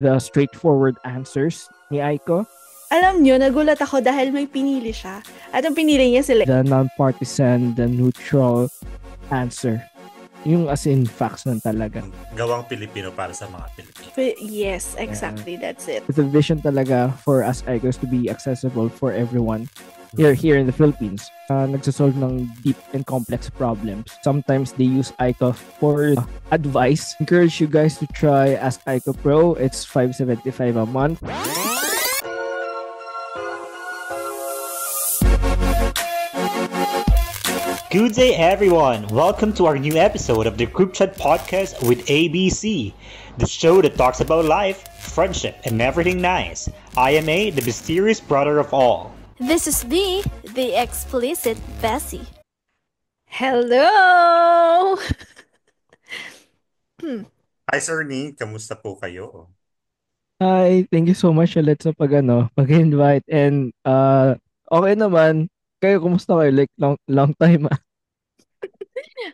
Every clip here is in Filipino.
the straightforward answers ni Aiko, Alam nyo, nagulat ako dahil may pinili siya. At ang pinili niya sila. the non-partisan, the neutral answer. Yung as in facts lang talaga. Gawang Pilipino para sa mga Pilipino. Yes, exactly. That's it. With a vision talaga for us Aikos to be accessible for everyone here in the Philippines. Nagsasolve ng deep and complex problems. Sometimes they use Aiko for advice. Encourage you guys to try Ask Aiko Pro. It's $5.75 a month. Good day, everyone. Welcome to our new episode of the Group Chat Podcast with ABC, the show that talks about life, friendship, and everything nice. I am A, the mysterious brother of all. This is B, the explicit Bessie. Hello! Hi, Sir Ni. Kamusta po kayo? Hi, thank you so much ulit sa pag-invite. And okay naman. Kayo, kumusta kayo? Like, long time.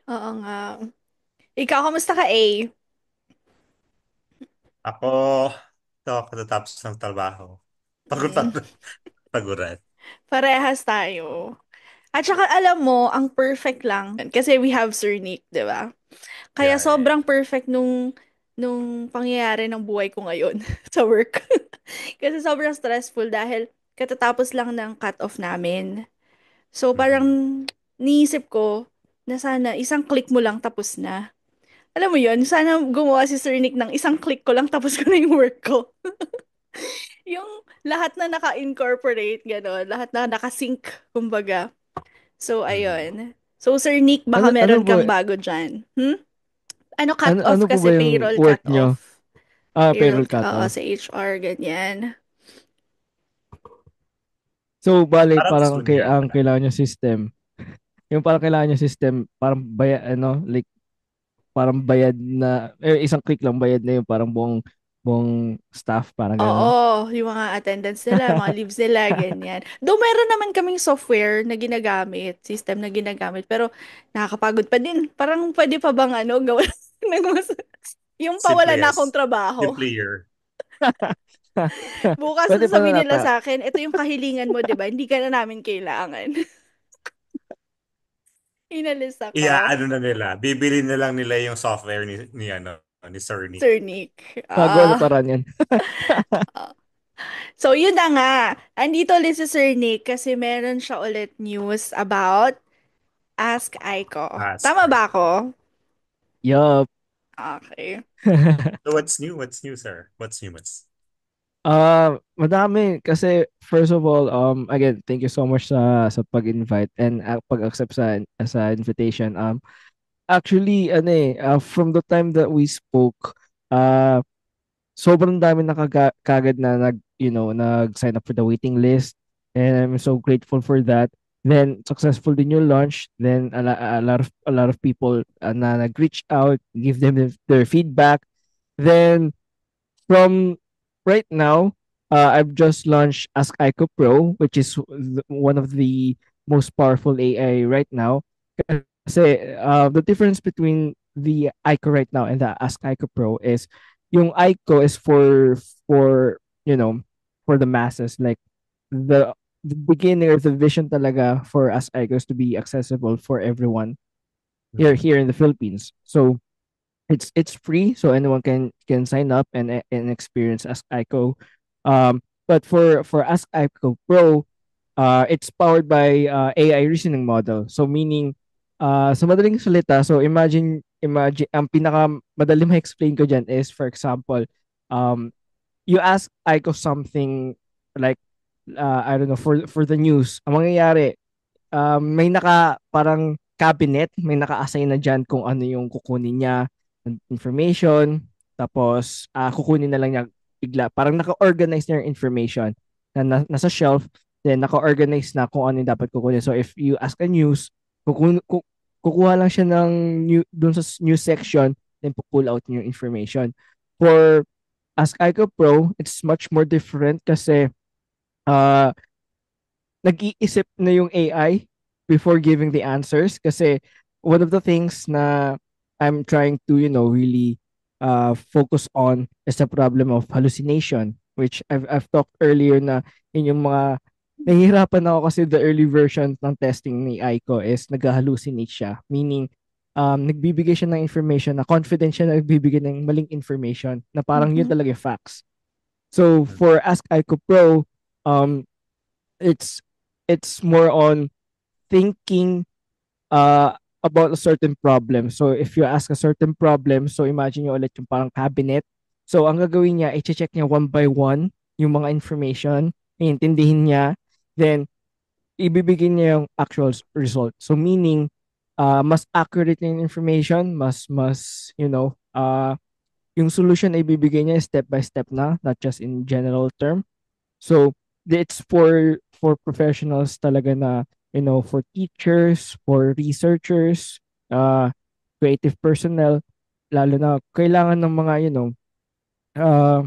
Oo nga. Ikaw, kamusta ka, A? Ako, katatapos ng trabaho. Paguran. Parehas tayo. At saka alam mo, ang perfect lang. Kasi we have Sir Nick, di ba? Kaya Yeah. sobrang perfect nung pangyayari ng buhay ko ngayon sa work. Kasi sobrang stressful dahil katatapos lang ng cut-off namin. So parang niisip ko na sana isang click mo lang tapos na. Alam mo yun, sana gumawa si Sir Nick ng isang click ko lang tapos ko na yung work ko. Yung lahat na naka-incorporate, gano'n. Lahat na naka-sync, kumbaga. So, ayun. So, Sir Nick, baka meron kang bago dyan. Ano cut-off ano po ba kasi yung payroll work nyo? cut-off. Payroll, Payroll cut-off. sa HR, ganyan. So, bale, Parang parang ang Sunya. kailangan nyo system. Yung parang kailangan nyo system, parang bayad, like, parang bayad na, isang click lang bayad na yung parang buong staff, parang gano'n. Oo, yung mga attendance nila, mga leaves nila, ganyan. Though meron naman kaming software na ginagamit, system na ginagamit, pero nakakapagod pa din. Parang pwede pa bang gawin ng mas, yung pawala na akong trabaho. Simplier. Bukas Pwede pa sasabihin na nila sa akin, ito yung kahilingan mo, di ba? Hindi ka na namin kailangan. Inalis ako. Ano na nila. Bibili na lang nila yung software ni Sir Ni. Sir Nick. Bago parang yan. So, yun na nga. Andito ulit si Sir Nick kasi meron siya ulit news about Ask Aiko. Tama ba ako? Yup. Okay. So what's new? What's new, sir? What's new? Madami kasi first of all, again, thank you so much sa pag-invite and pag-accept sa invitation. Actually, from the time that we spoke, sobrang dami na kagad na nag-sign up for the waiting list, and I'm so grateful for that. Then successful din yung launch. Then a lot of people na nag-reach out, give them their feedback. Then from right now, I've just launched Ask Aiko Pro, which is one of the most powerful AI right now. Kasi the difference between the Aiko right now and the Ask Aiko Pro is yung Aiko is for for the masses, like the beginning or the vision talaga for Ask Aiko is to be accessible for everyone here in the Philippines. So it's free, so anyone can sign up and experience Ask Aiko. But for Ask Aiko Pro, it's powered by AI reasoning model. So meaning sa madaling salita, so imagine ang pinaka madali ma-explain ko diyan is, for example, you ask Aiko something like I don't know, for the news. Ang mangyayari, may parang cabinet, may naka-assign na diyan kung ano yung kukunin niya information, tapos kukunin na lang niya bigla. Parang naka-organize na yung information nasa shelf, then naka-organize na kung ano yung dapat kukunin. So if you ask a news, kukuha lang siya ng dun sa news section, then pull out yung information. For Ask Aiko Pro, it's much more different kasi uh, nag-iisip na yung AI before giving the answers, kasi one of the things na I'm trying to, really focus on is the problem of hallucination, which I've talked earlier na yun yung mga nahihirapan ako kasi the early version ng testing ni Aiko is nag-hallucinate siya. Meaning, nagbibigay siya ng information na confident siya na nagbibigay ng maling information na parang yun Mhm. talaga yung facts. So for Ask Aiko Pro, um, it's it's more on thinking about a certain problem. So if you ask a certain problem, so imagine nyo ulit yung parang cabinet. So ang gagawin niya, i-check niya one by one yung mga information, iintindihin niya, then ibibigay niya yung actual result. So meaning, mas accurate yung information, mas yung solution na ibibigay niya step by step na, not just in general term. So it's for professionals talaga na, for teachers, for researchers, uh creative personnel, lalo na kailangan ng mga, uh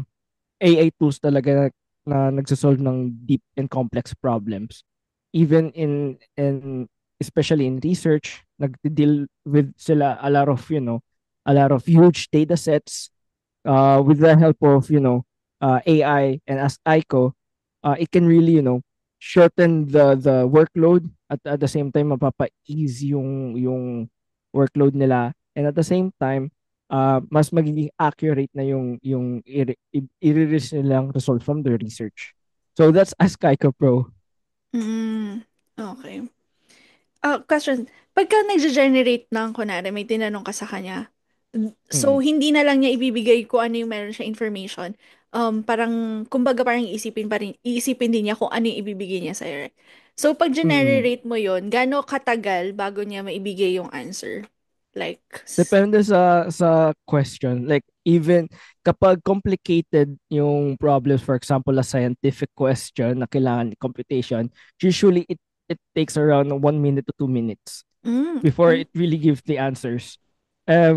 AI tools talaga na nagsosolve ng deep and complex problems. Even in especially in research, nagde-deal with sila a lot of huge data sets, with the help of, AI and as Aiko, it can really, shorten the workload at the same time mapapa-ease yung workload nila, and at the same time mas magiging accurate na yung i-release nilang result from the research. So that's Ask Aiko Pro. Mm, okay. Question. Pagka nagge-generate ng, kunwari, may tinanong ka sa kanya, so Mm. hindi na lang niya ibibigay kung ano yung meron siya information. Parang, kumbaga parang iisipin din niya kung ano yung ibibigay niya sa'yo. Right? So, pag Mm. generate mo yon, gaano katagal bago niya maibigay yung answer? Like, Depende sa question. Like even kapag complicated yung problems, for example, a scientific question na kailangan computation, usually it takes around 1 minute to 2 minutes before okay. it really gives the answers.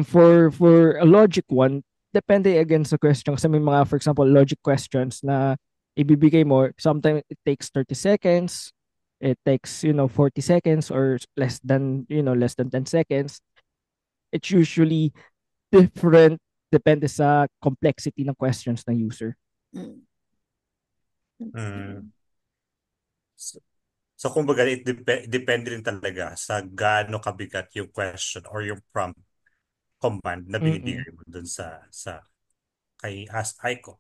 For a logic one, depende again sa question. Kasi may mga, for example, logic questions na ibibigay mo, sometimes it takes 30 seconds, it takes, 40 seconds or less than 10 seconds. It's usually different depende sa complexity ng questions ng user. Mm. Mm. So, so kumbaga, depende rin talaga sa gaano kabigat yung question or yung prompt command na Mm-mm. binibigay mo dun sa kay Ask Aiko.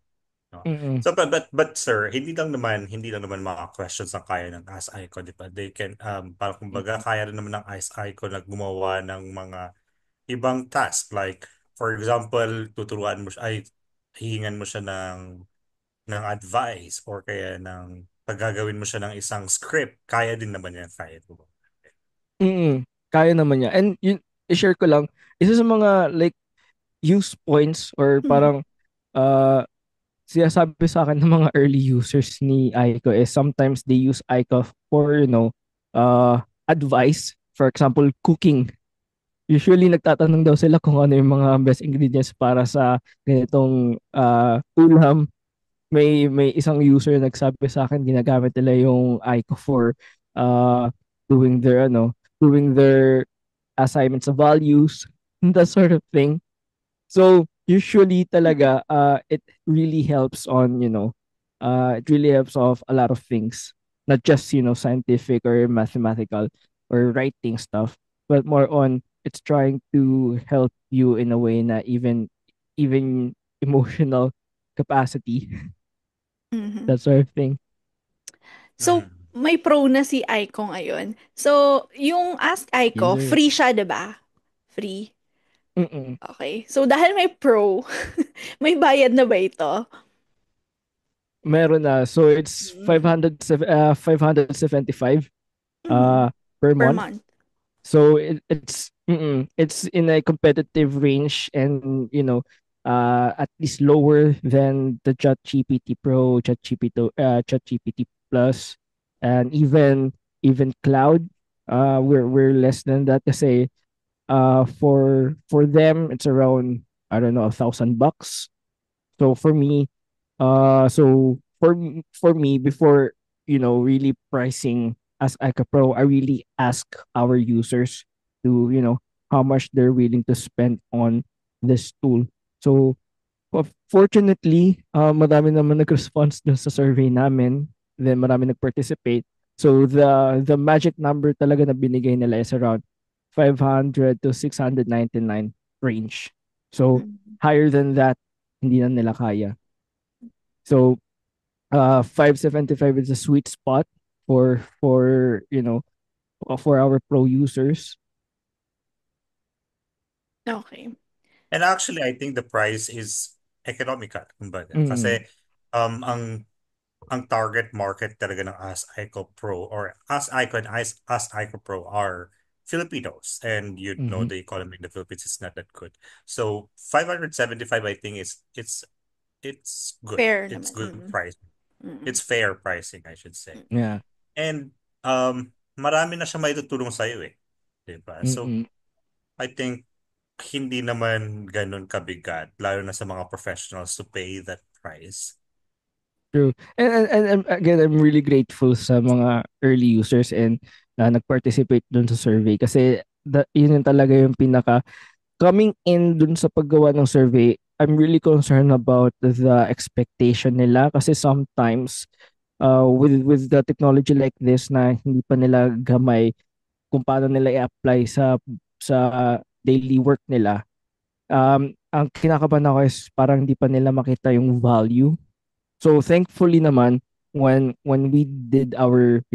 No? Mm-mm. So but sir, hindi lang naman mga questions ang kaya ng Ask Aiko, di ba? They can parang kumbaga Mm-mm. kaya rin naman ng Ask Aiko na gumawa ng mga ibang task, like for example, tuturuan mo siya, ay hihingan mo siya ng advice or kaya ng paggagawin mo siya ng isang script, kaya din naman yan, kaya po. Mm-mm. Kaya naman niya. And yun, i-share ko lang, isa sa mga like use points or Mm. parang uh, sinasabi sa akin ng mga early users ni Aiko is sometimes they use Aiko for, advice. For example, cooking. Usually nagtatanong daw sila kung ano yung mga best ingredients para sa ganitong ulam. May isang user nagsabi sa akin ginagamit nila yung Aiko for uh doing their assignments of values, that sort of thing. So usually talaga it really helps on, it really helps of a lot of things, not just, scientific or mathematical or writing stuff, but more on it's trying to help you in a way na even emotional capacity, Mhm. that sort of thing. So, Mm. may pro na si Aiko ngayon. So, yung Ask Aiko, Yes. free siya, 'di ba? Free. Mm-mm. Okay. So, dahil may pro, may bayad na ba ito? Meron na. So it's Mm. 575 Mm. per Per month. month. So it's in a competitive range, and at least lower than the ChatGPT Pro, ChatGPT Plus, and even Cloud. We're less than that kasi for them it's around, I don't know, $1,000. So for me, for me, before, really pricing as Ika Pro, I really ask our users to, how much they're willing to spend on this tool. So fortunately, marami naman nag-response dun sa survey namin. Then marami nag-participate. So the magic number talaga na binigay nila is around 500 to 699 range. So higher than that, hindi na nila kaya. So 575 is a sweet spot for for our pro users. Okay. And actually, I think the price is economical, kumbaga. Mm. Kasi ang target market talaga ng Ask Ico Pro or Ask Ico and Ask Ico Pro are Filipinos, and you know the economy in the Philippines is not that good. So 575, I think it's good. Fair It's naman. good Mm. price. Mm. It's fair pricing, I should say. Yeah. And marami na siya maitutulong sa iyo eh. Diba? So Mm-mm. I think hindi naman ganun kabigat, lalo na sa mga professionals to pay that price. True. And again, I'm really grateful sa mga early users and nag-participate dun sa survey kasi yun yung talaga yung pinaka coming in dun sa paggawa ng survey. I'm really concerned about the expectation nila kasi sometimes with the technology like this na hindi pa nila gamay kung paano nila i-apply sa daily work nila. Ang kinakabahan ako is parang hindi pa nila makita yung value. So thankfully naman when we did our,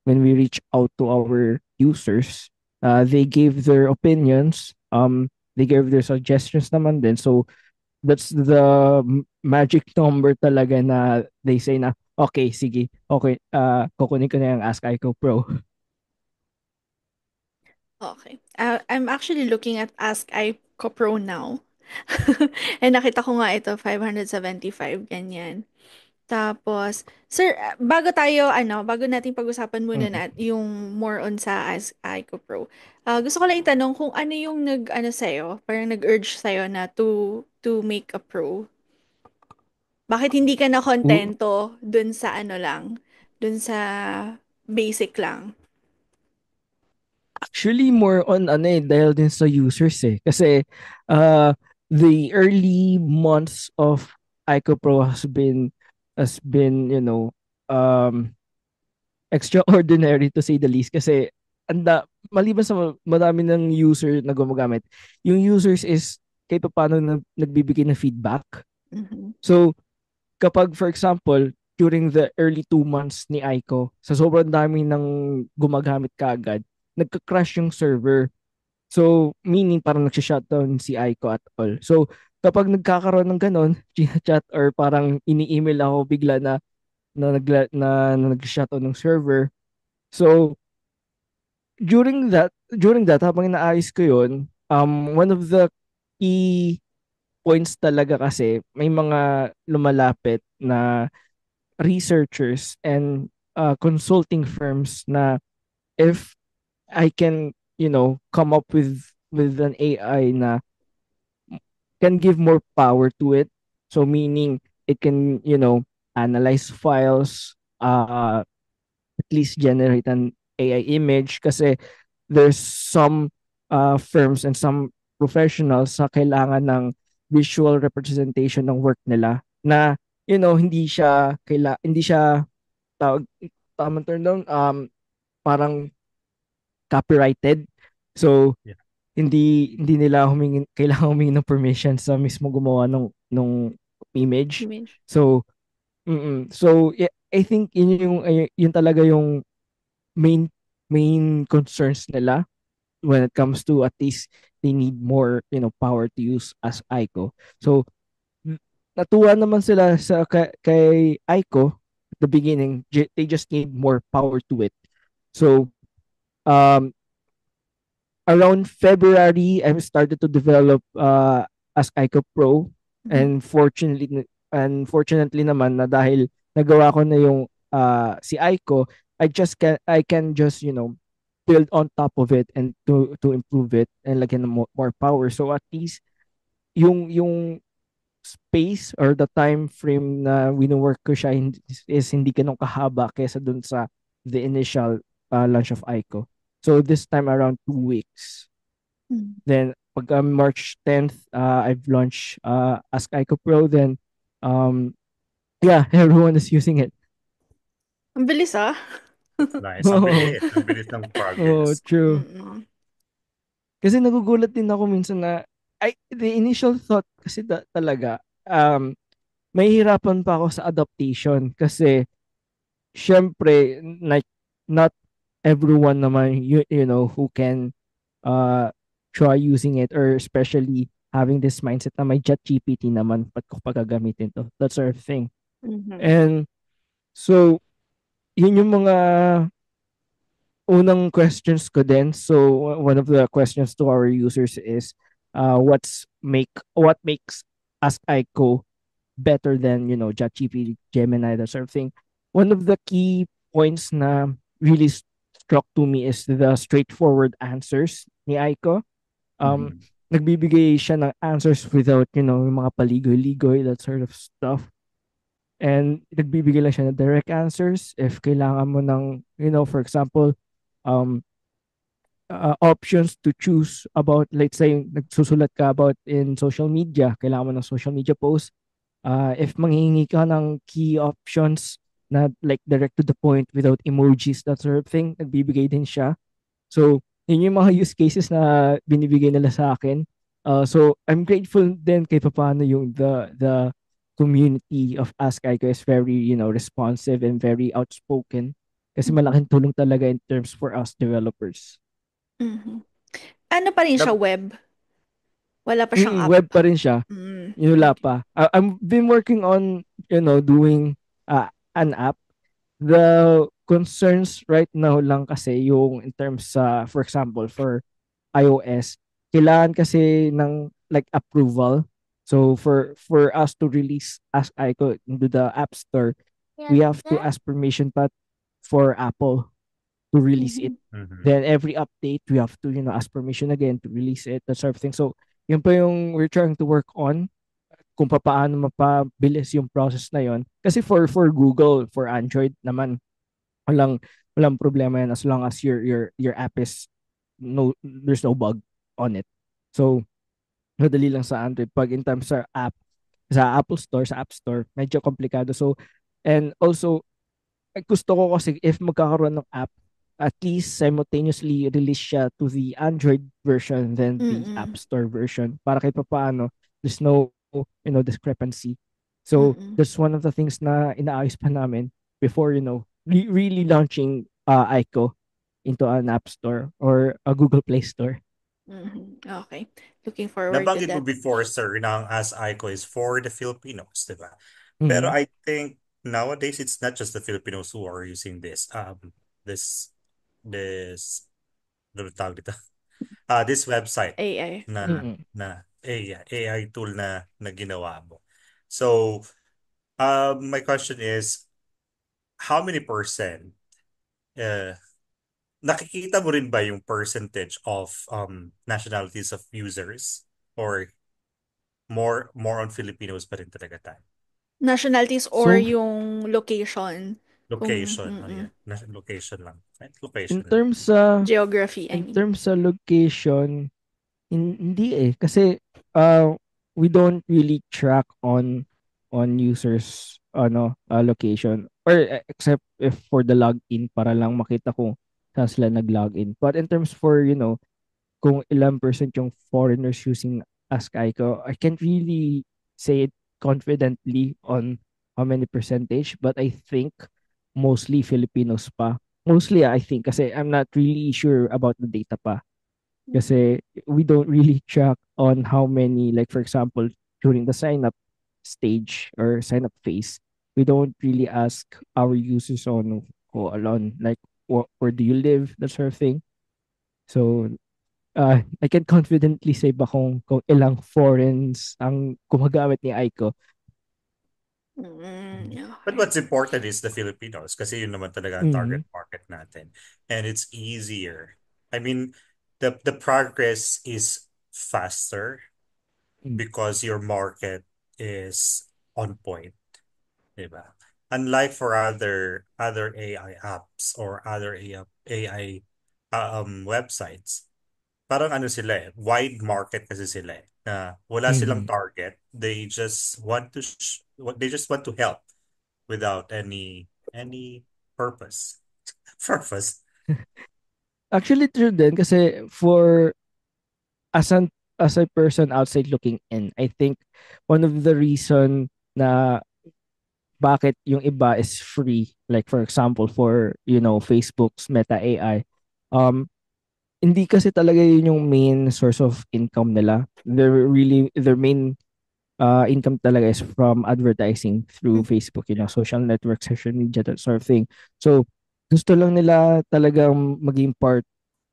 when we reach out to our users, they gave their opinions, they gave their suggestions naman din. So that's the magic number talaga na they say na okay, sige, okay, kukunin ko na yung Ask Ico Pro. Okay. I'm actually looking at Ask Ico Pro now. And nakita ko nga ito, 575, ganyan. Tapos, sir, bago natin pag-usapan muna Mm. yung more on sa Ask Ico Pro. Gusto ko lang itanong kung ano yung sa'yo, parang nag-urge sa'yo na to make a pro. Bakit hindi ka na W- kontento dun sa dun sa basic lang? Actually, more on dahil din sa users eh. Kasi the early months of Ico Pro has been, extraordinary to say the least kasi maliban sa marami ng user na gumagamit, yung users is kahit paano nagbibigay ng feedback. Mhm. So, kapag for example, during the early 2 months ni Aiko, sa sobrang dami ng gumagamit kaagad, nagka-crash yung server. So, meaning parang nagsha-shutdown si Aiko at all. So, kapag nagkakaroon ng ganon, chat or parang ini-email ako bigla na nag-shutdown ng server. So, during that habang inaayos ko yun, one of the key points talaga kasi may mga lumalapit na researchers and consulting firms na if I can, come up with an AI na can give more power to it. So meaning it can, analyze files, at least generate an AI image kasi there's some firms and some professionals na kailangan ng visual representation ng work nila na hindi siya tawag tamang term doon, parang copyrighted. So Yeah. hindi nila kailangan humingi ng permission sa mismo gumawa ng image. Image. So I think yun talaga yung main concerns nila when it comes to at least they need more, power to use as Aiko. So natuwa naman sila kay Aiko at the beginning. They just need more power to it. So um around February, I started to develop as Aiko Pro. And fortunately naman na dahil nagawa ko na yung si Aiko, I can just, build on top of it and to improve it and lagyan ng more power. So at least yung space or the time frame na wino-work ko siya is hindi ganun kahaba kaysa dun sa the initial launch of Aiko. So this time around 2 weeks. Mm. Then pagka March 10th, I've launched Ask Aiko Pro. Then, um, yeah, everyone is using it. Ang bilis ah. That's nice. Ang bilis. Ang bilis ng Oh, progress. true. Mm-mm. Kasi nagugulat din ako minsan na, the initial thought kasi talaga, mahihirapan pa ako sa adaptation kasi syempre, like, not everyone naman, you know, who can uh, try using it, or especially having this mindset na may chat GPT naman pat ko pagagamitin to. That sort of thing. Mhm. And so, yun yung mga unang questions ko din. So, one of the questions to our users is, what makes Ask Aiko better than, you know, ChatGPT, Gemini, that sort of thing. One of the key points na really struck to me is the straightforward answers ni Aiko. Um, Mhm. Nagbibigay siya ng answers without, you know, yung mga paligoy-ligoy, that sort of stuff. And nagbibigay lang siya ng direct answers. If kailangan mo ng, you know, for example, um, options to choose about, let's say, nagsusulat ka about in social media, kailangan mo ng social media post. If manghihingi ka ng key options na like direct to the point without emojis, that sort of thing, nagbibigay din siya. So, yun yung mga use cases na binibigay nila sa akin. So, I'm grateful din kay papaano yung the community of Ask Aiko is very, you know, responsive and very outspoken. Kasi Mhm. malaking tulong talaga in terms for us developers. Mhm. Ano pa rin siya, Nab- web? Wala pa siyang app? Web pa rin siya. Wala Okay. pa. I've been working on, you know, doing an app. The concerns right now lang kasi yung in terms sa, for example, for iOS, kailangan kasi ng like approval. So for us to release as Aiko into the App Store, we have to ask permission pa for Apple to release it. Mhm. Mhm. Then every update, we have to, you know, ask permission again to release it, that sort of thing. So, yun pa yung we're trying to work on, kung paano mapabilis yung process na yon. Kasi for Google, for Android naman, walang walang problema yan as long as your app is there's no bug on it. So, madali lang sa Android. Pag in terms sa app, sa Apple Store, sa App Store, medyo komplikado. So, and also, gusto ko kasi if magkakaroon ng app, at least simultaneously release siya to the Android version then the App Mm. Store version para kahit papaano there's no, you know, discrepancy. So Mm. that's one of the things na inaayos pa namin before, you know, really launching Aiko into an App Store or a Google Play Store. Mhm. Okay. Looking forward to Nabanggit mo that. before, sir, na ang As Aiko is for the Filipinos, di ba? Pero Mhm. I think nowadays it's not just the Filipinos who are using this this ano ba tawag dito? This website AI. na Mhm. AI tool na ginawa mo. So, my question is, how many percent uh, nakikita mo rin ba yung percentage of nationalities of users, or more on Filipinos pa rin talaga tayo? Nationalities or So yung location. Kung Location, oh yeah. Location lang. Right? in Location lang. terms sa geography, I mean. location, hindi eh. Kasi we don't really track on users location, or except if for the login para lang makita kung saan sila nag-login. But in terms for, you know, kung ilang percent yung foreigners using Ask Aiko, I can't really say it confidently on how many percentage, but I think mostly Filipinos pa. Mostly, I think, kasi I'm not really sure about the data pa. Kasi we don't really track on how many, like for example, during the sign up stage or sign up phase, we don't really ask our users on like where do you live, that sort of thing. So I can confidently say ba kung ilang foreigners ang gumagamit ni Aiko. But Okay. what's important is the Filipinos kasi yun naman talaga ang target Mhm. market natin. And it's easier. I mean, the progress is faster Mm. because your market is on point, di ba? Unlike for other AI apps or other AI websites, parang ano sila eh, wide market kasi sila eh, na wala silang Mhm. target. They just want to help without any purpose. Purpose. Actually, true din kasi as an as a person outside looking in, I think one of the reason na bakit yung iba is free, like for example, for, Facebook's Meta AI, um, hindi kasi talaga yun yung main source of income nila. Their main income talaga is from advertising through Facebook, social network, social media, that sort of thing. So, gusto lang nila talagang maging part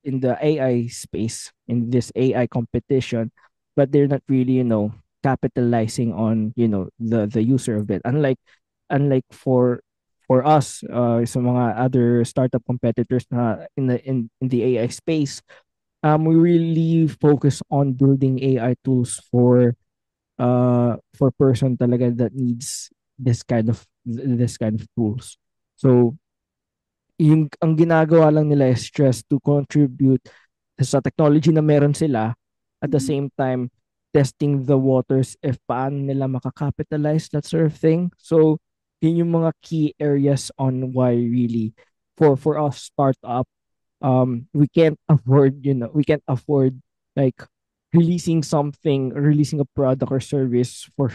in the AI space, in this AI competition, but they're not really, capitalizing on, the user of it. Unlike for us, sa mga other startup competitors na in the AI space, we really focus on building AI tools for person talaga that needs this kind of tools. So yung ang ginagawa lang nila is just to contribute sa technology na meron sila, at the Mm. same time testing the waters if paano nila makakapitalize, that sort of thing. So yun yung mga key areas on why really for us startup, we can't afford like releasing a product or service for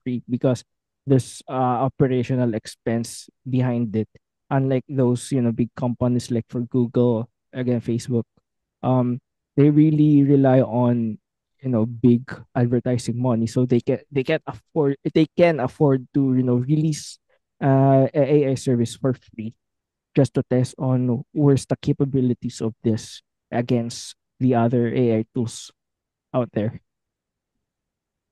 free, because there's operational expense behind it, unlike those big companies like for Google, again Facebook. um they really rely on big advertising money, so they can afford to release a AI service for free, just to test on where's the capabilities of this against the other AI tools out there.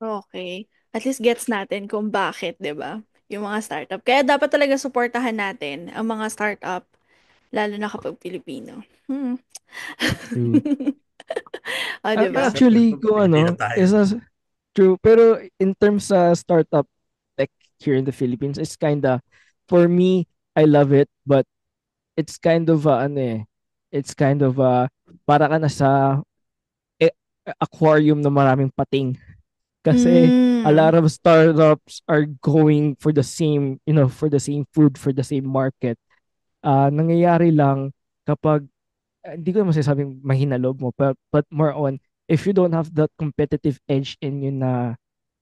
Okay. At least gets natin kung bakit, 'di ba? Yung mga startup. Kaya dapat talaga suportahan natin ang mga startup, lalo na kapag Pilipino. Hmm. True. Oh, 'di ba? Siyempre, Actually, kung Pilipino ano, tayo. is true. Pero in terms sa startup tech here in the Philippines, for me, I love it, but it's kind of it's kind of para ka na sa eh, aquarium na maraming pating. Kasi a Hmm. lot of startups are going for the same food, for the same market. Nangyayari lang kapag, hindi ko naman masasabing mahina loob mo, but more on, if you don't have that competitive edge in you na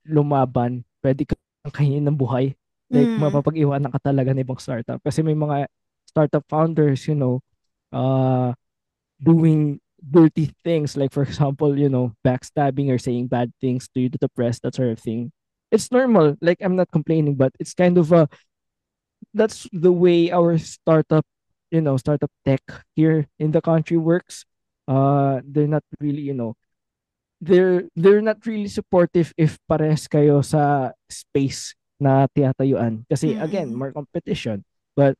lumaban, pwede kang kainin ng buhay. Like, Hmm. mapapag-iwanan ka talaga ng ibang startup. Kasi may mga startup founders, uh, doing dirty things, like for example, backstabbing or saying bad things to you, to the press, that sort of thing. It's normal. Like, I'm not complaining, but it's kind of that's the way our startup tech here in the country works. They're not really, they're not really supportive if pares kayo sa space na tinatayuan. Kasi again, Mm. more competition. But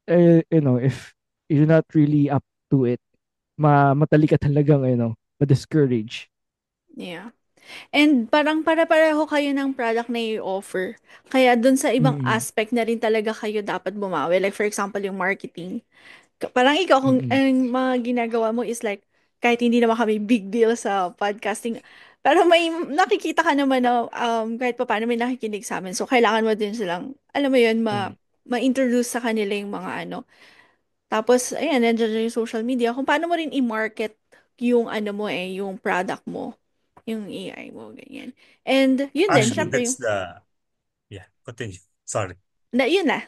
if you're not really up to it, matali ka talagang, ma-discourage. Yeah. And parang para-pareho kayo ng product na i-offer. Kaya dun sa ibang Mm-mm. aspect na rin talaga kayo dapat bumawi. Like for example, yung marketing. Parang ikaw, kung Mm-mm. ang mga ginagawa mo is like, kahit hindi naman kami big deal sa podcasting, pero may nakikita ka naman na kahit pa paano may nakikinig sa amin. So, kailangan mo din silang, alam mo yun, Mm. ma-introduce sa kanila yung mga ano. Tapos, ayan, nandiyan yung social media. Kung paano mo rin i-market yung ano mo yung product mo, yung AI mo, ganyan. And, yun din, Actually, syempre, yung, yeah, continue. Sorry. yun na.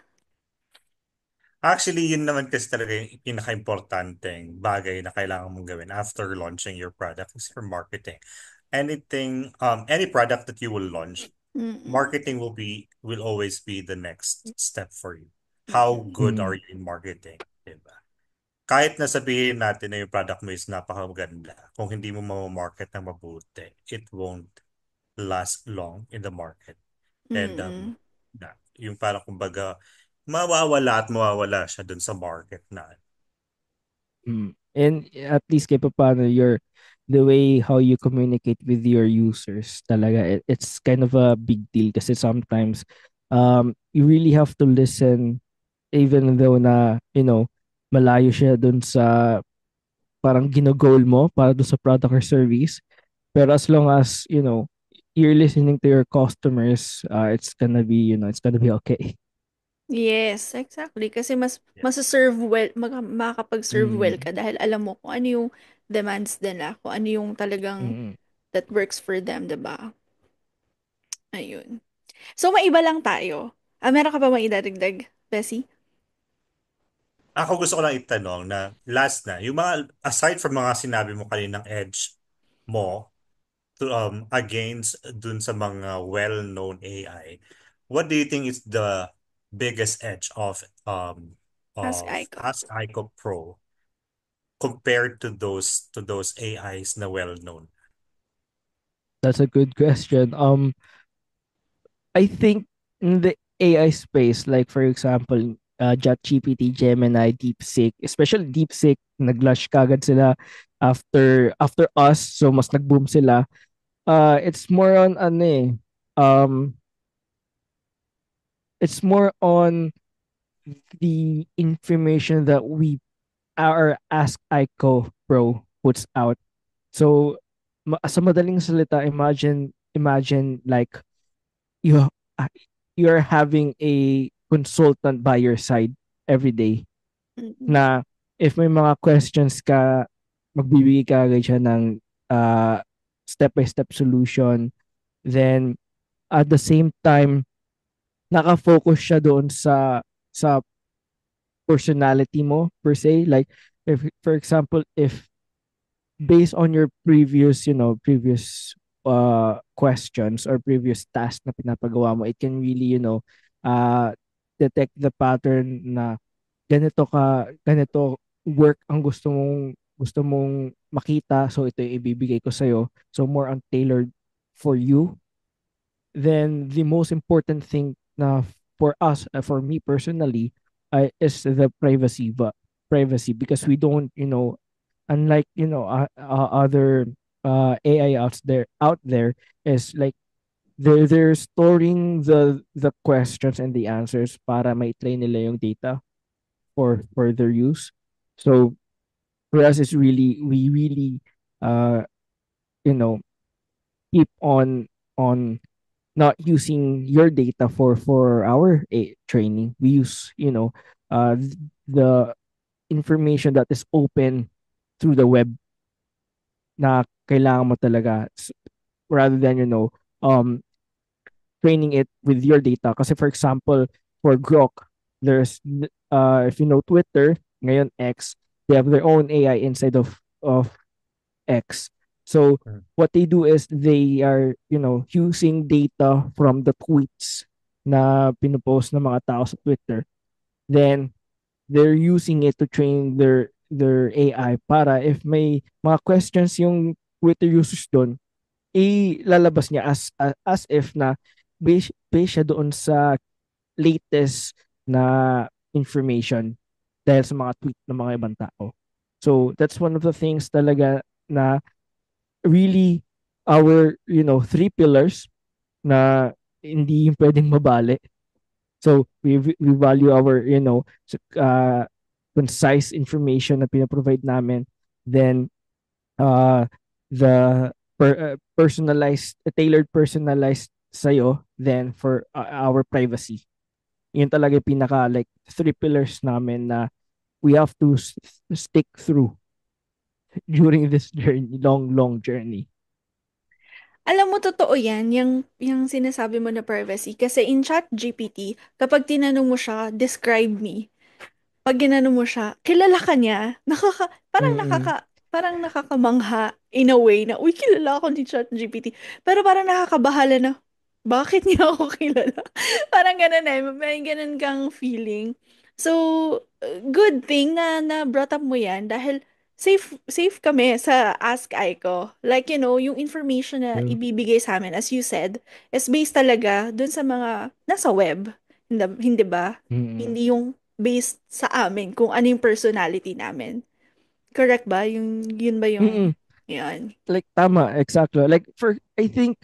Actually, yun naman kasi talaga yung pinaka-importanteng bagay na kailangan mong gawin after launching your product is your marketing. Any product that you will launch, Mm-mm. marketing will always be the next step for you. How good are Mm. you in marketing? Diba? Kahit na sabihin natin na yung product mo is napakaganda, kung hindi mo ma-market ng mabuti, it won't last long in the market. And Mm-mm. yung parang kumbaga, mawawala siya dun sa market na. Mm. And at least kahit paano, the way how you communicate with your users talaga, it's kind of a big deal, kasi sometimes you really have to listen, even though na malayo siya dun sa parang gino-goal mo para do sa product or service. Pero as long as, you're listening to your customers, it's gonna be, it's gonna be okay. Yes, exactly. Kasi mas Yeah. masa-serve well, makakapag-serve well Mm. ka dahil alam mo kung ano yung demands nila, kung ano yung talagang Mm. that works for them, 'di ba? Ayun. So, maiba lang tayo. Meron ka pa maidadagdag, Bessie? Ako gusto ko lang itanong na last na, yung mga, aside from mga sinabi mo kaninang edge mo against dun sa mga well-known AI, what do you think is the biggest edge Ask of Aiko. Ask Ico Pro compared to those AIs na well-known? That's a good question. I think in the AI space, like for example, ChatGPT, Gemini, DeepSeek, especially DeepSeek, nag-launch kagad sila after us, so mas nag-boom sila. It's more on um, it's more on the information that our Ask Ico Pro puts out. So, sa madaling salita, imagine like you uh, you're having a consultant by your side every day Mm-mm. na if may mga questions ka, magbibigay ka agad siya ng step-by-step solution. Then, at the same time, naka-focus siya doon sa personality mo per se. Like, if, for example, if based on your previous questions or previous tasks na pinapagawa mo, it can really, uh, detect the pattern na ganito work ang gusto mong makita, so ito yung ibibigay ko sa'yo. So more on tailored for you. Then the most important thing na for us, for me personally, is the privacy, because we don't, unlike, other AI out there is like they're storing the questions and the answers para ma-train nila yung data for their use. So for us, it's really we really uh you know keep on not using your data for our training. We use, the information that is open through the web na kailangan mo talaga, rather than, um training it with your data. Kasi for example, for Grok, if you know Twitter, ngayon X, they have their own AI inside of X. So Mm. what they do is they are, using data from the tweets na pinupost ng mga tao sa Twitter. Then they're using it to train their AI para if may mga questions yung Twitter users doon, ilalabas niya as if na based siya doon sa latest na information dahil sa mga tweet ng mga ibang tao. So that's one of the things talaga na really our, three pillars na hindi yung pwedeng mabali. So we value our, concise information na pinaprovide namin. Then uh the tailored personalized sa'yo, then for our privacy. Yun talaga yung pinaka like three pillars namin na we have to stick through during this journey, long journey. Alam mo, totoo yan, yung sinasabi mo na privacy. Kasi in ChatGPT, kapag tinanong mo siya, describe me, pag ginano mo siya, kilala ka niya, Mm-mm. parang nakakamangha in a way na, uy, kilala ako ni ChatGPT. Pero parang nakakabahala na, bakit niya ako kilala? Parang ganun eh, may ganun kang feeling. So, good thing na brought up mo yan dahil safe kami sa Ask Aiko. Like, yung information na True. ibibigay sa amin, as you said, is based talaga dun sa mga nasa web. Hindi ba? Mm-mm. Hindi yung based sa amin kung ano yung personality namin. Correct ba? Yun ba yung, Mm-mm. yan. Like tama, exactly. Like for I think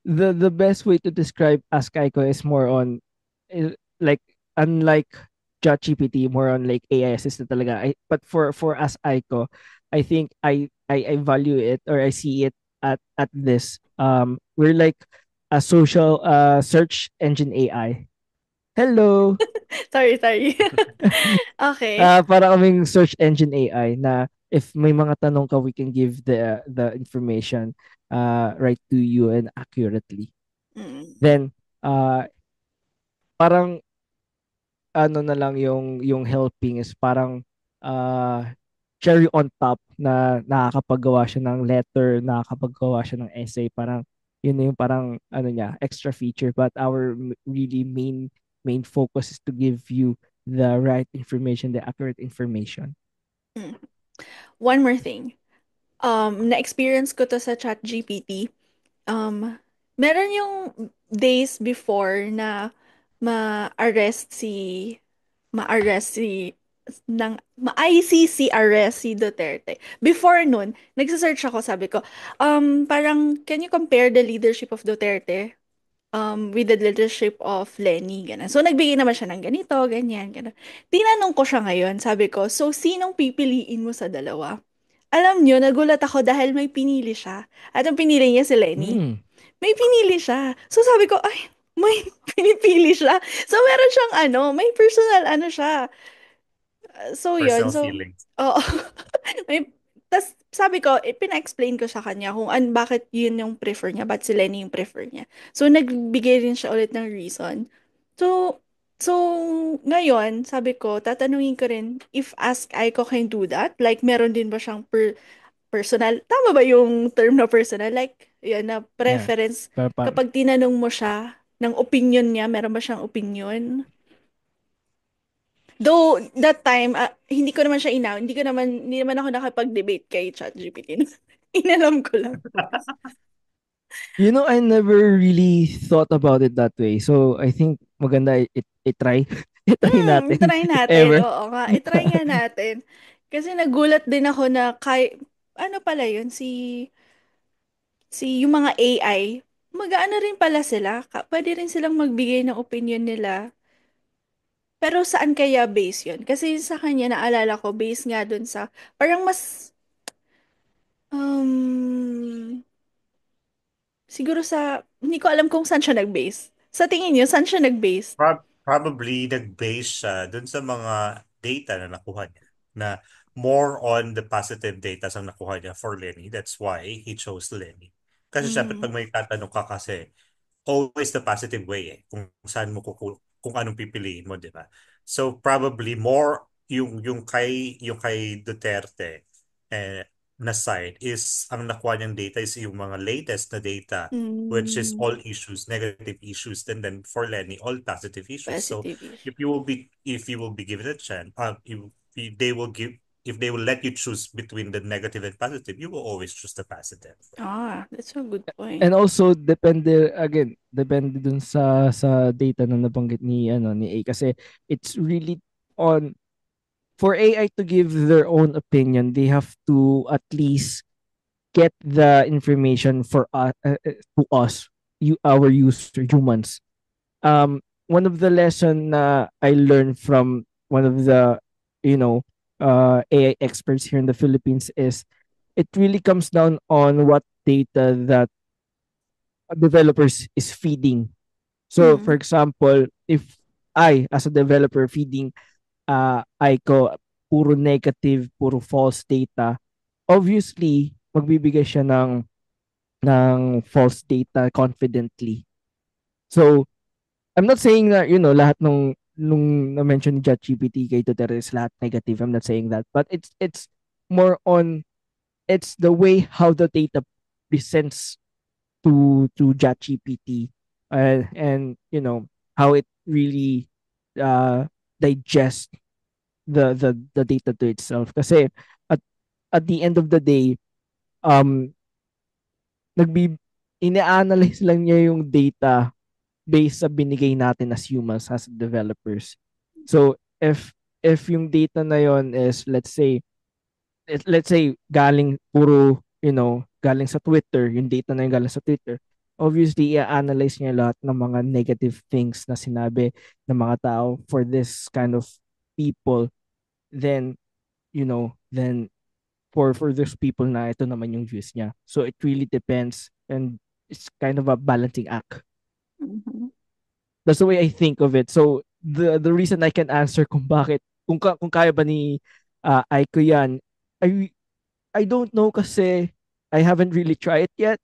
the best way to describe Ask Aiko is more on like unlike ChatGPT, more on like AI assistant talaga. But for Ask Aiko, I think I value it, or I see it at this. We're like a social search engine AI. Hello. Sorry. Okay. Para kaming search engine AI na if may mga tanong ka, we can give the information right to you and accurately. Mm. Then parang ano na lang yung helping is parang uh, cherry on top na nakakapagawa siya ng letter, nakakapagawa siya ng essay, parang yun na yung parang ano niya, extra feature, but our really main focus is to give you the right information, the accurate information. Mm. One more thing. Na-experience ko to sa ChatGPT. Um, Meron yung days before na ma-arrest si ma-arrest si ma-ICC arrest si Duterte. Before nun, nagsa-search ako, sabi ko, parang, can you compare the leadership of Duterte with the leadership of Lenny? Ganun. So, nagbigay naman siya ng ganito, ganyan, ganun. Tinanong ko siya ngayon, sabi ko, so, sinong pipiliin mo sa dalawa? Alam nyo, nagulat ako dahil may pinili siya. At ang pinili niya si Lenny. Mm. May pinili siya. So sabi ko, ay, may pinipili siya. So meron siyang may personal siya. So yun, Personal so, feelings. oo. may, tas sabi ko, pina-explain ko sa kanya kung bakit yun yung prefer niya, ba't si Lenny yung prefer niya. So nagbigay rin siya ulit ng reason. So, so ngayon, sabi ko, tatanungin ko rin, if ask Aiko can do that, like meron din ba siyang personal, tama ba yung term na personal? Like, yan na Yeah. preference. Pero Kapag tinanong mo siya ng opinion niya, meron ba siyang opinion? Though, that time, hindi ko naman siya hindi naman ako nakapag-debate kay ChatGPT. Inalam ko lang. I never really thought about it that way. So I think maganda i-try. I-try natin Try if natin. ever. Oo nga, i-try nga natin. Kasi nagulat din ako na ano pala yun, yung mga AI, mag-aano rin pala sila. Pwede rin silang magbigay ng opinion nila. Pero saan kaya base yun? Kasi sa kanya, naalala ko, base nga dun sa, parang mas, um, siguro hindi ko alam kung saan siya nag-base. Sa tingin niyo, saan siya nag-base? Probably nag-base siya dun sa mga data na nakuha niya na more on the positive data ang nakuha niya for Lenny. That's why he chose Lenny. Kasi syempre Mm, pag may tatanong ka kasi always the positive way kung saan mo kung anong pipiliin mo, di ba? So probably more yung kay Duterte na side is ang nakuha niyang data is yung mga latest na data which is mm, all issues, negative issues, and then for Lenny, all positive issues. So positive issue. if you will be given a chance, if they will give if they will let you choose between the negative and positive, you will always choose the positive. That's a good point. And also depende dun sa data na nabanggit ni A, kasi it's really on for AI to give their own opinion. They have to at least get the information to us, our user humans. One of the lesson na I learned from one of the you know AI experts here in the Philippines is it really comes down on what data that developers is feeding. So for Mm, example, if I as a developer feeding ICO puro negative, puro false data, obviously magbibigay siya ng false data confidently. So I'm not saying that, lahat nung na-mention ni ChatGPT kay Duterte is lahat negative. I'm not saying that. But it's more on, it's the way how the data presents to ChatGPT, and how it really uh digests the data to itself. Kasi at at the end of the day, um nagbi ina-analyze lang niya yung data based sa binigay natin as humans, as developers. So if yung data na yon is, let's say galing puro, galing sa Twitter, yung data na yung galing sa Twitter, obviously i-analyze niya lahat ng mga negative things na sinabi ng mga tao for this kind of people. Then then for those people na ito naman yung views niya. So it really depends, and it's kind of a balancing act. Mhm. That's the way I think of it. So the reason I can answer kung bakit kung kaya ba ni Aiko yan, I I don't know kasi I haven't really tried it yet.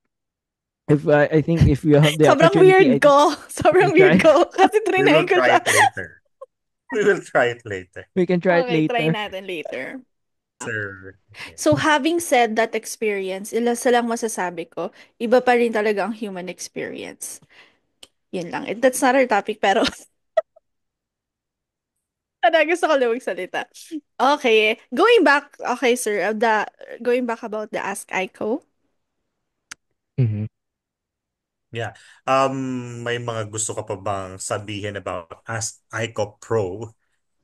If I think if you have the Sobrang opportunity, weird ko. Sobrang try. weird ko. Kasi We trinay will ko try siya. it later. We will try it later. We can try it Okay, try later. natin later. Sir. Okay. So, having said that experience, isa lang masasabi ko, iba pa rin talaga ang human experience. Yun lang. That's not our topic, pero gusto ko lang magsalita. Okay. Going back, okay, sir, going back about the Ask Aiko. Mhm. Yeah. May mga gusto ka pa bang sabihin about Ask Ico Pro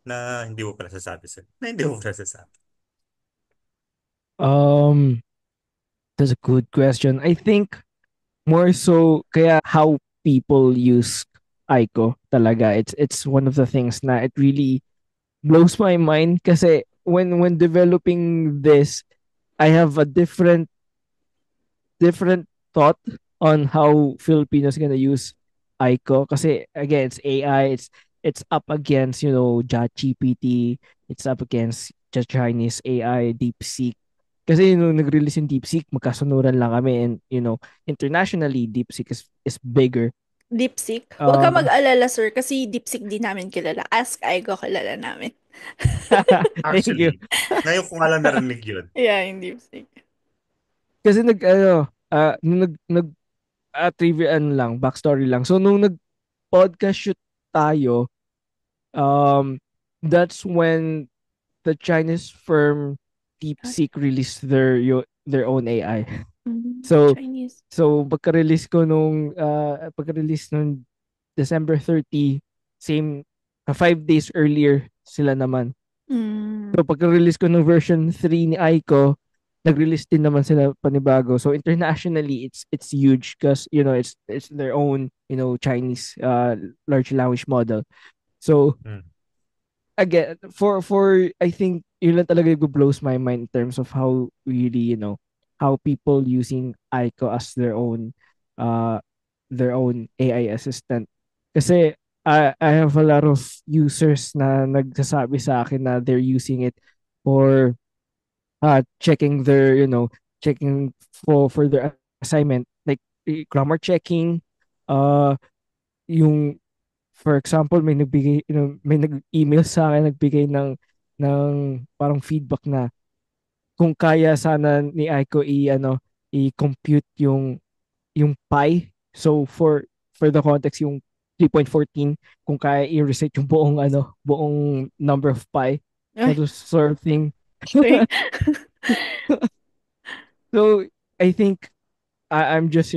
na hindi mo pa nasasabi, sir? Na hindi mo pa nasasabi. Um, that's a good question. I think more so kaya how people use Aiko talaga. It's one of the things na it really blows my mind kasi when developing this, I have a different thought on how Filipinos gonna use Aiko kasi again it's AI, it's up against ChatGPT, it's up against the Chinese AI DeepSeek. Kasi nung nag-release yung DeepSeek, magkasunuran lang kami, and internationally DeepSeek is bigger. DeepSeek. Huwag ka Um mag-alala, sir, kasi DeepSeek di namin kilala. Ask Aiko kilala namin. Thank you. Actually, ngayon ko nga lang narinig yun. Yeah, yung DeepSeek. Kasi nung trivia lang, backstory lang. So nung nag-podcast shoot tayo, that's when the Chinese firm DeepSeek released their own AI. So Chinese. pagka-release nung December 30, same 5 days earlier sila naman. Mm. So pagka-release ko ng version 3 ni Aiko, nag-release din naman sila panibago. So internationally, it's huge because it's their own Chinese large language model. So Hmm. again, for I think yun lang talaga yung blows my mind in terms of how really how people using Aiko as their own AI assistant. Kasi I have a lot of users na nagsasabi sa akin na they're using it for checking checking for their assignment, like grammar checking, uh yung for example may nag-email sa akin, nagbigay ng parang feedback na kung kaya sana ni Aiko i-compute yung pi. So for the context, yung 3.14, kung kaya i-reset yung buong number of pi, Ay, that sort of thing. okay. So I think I'm just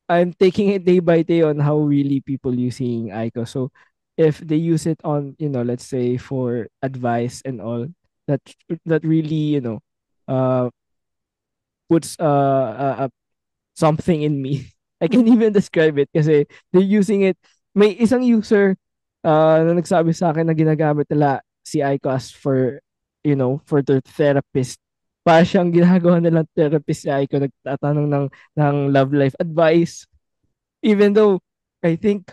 I'm taking it day by day on how really people using Aiko. So if they use it on, let's say for advice and all, that that really, uh puts something in me. I can't even describe it kasi they're using it. May isang user na nagsabi sa akin na ginagamit nila si Aiko as for their therapist. Para siyang ginagawa nilang therapist si Aiko, nagtatanong ng love life advice. Even though I think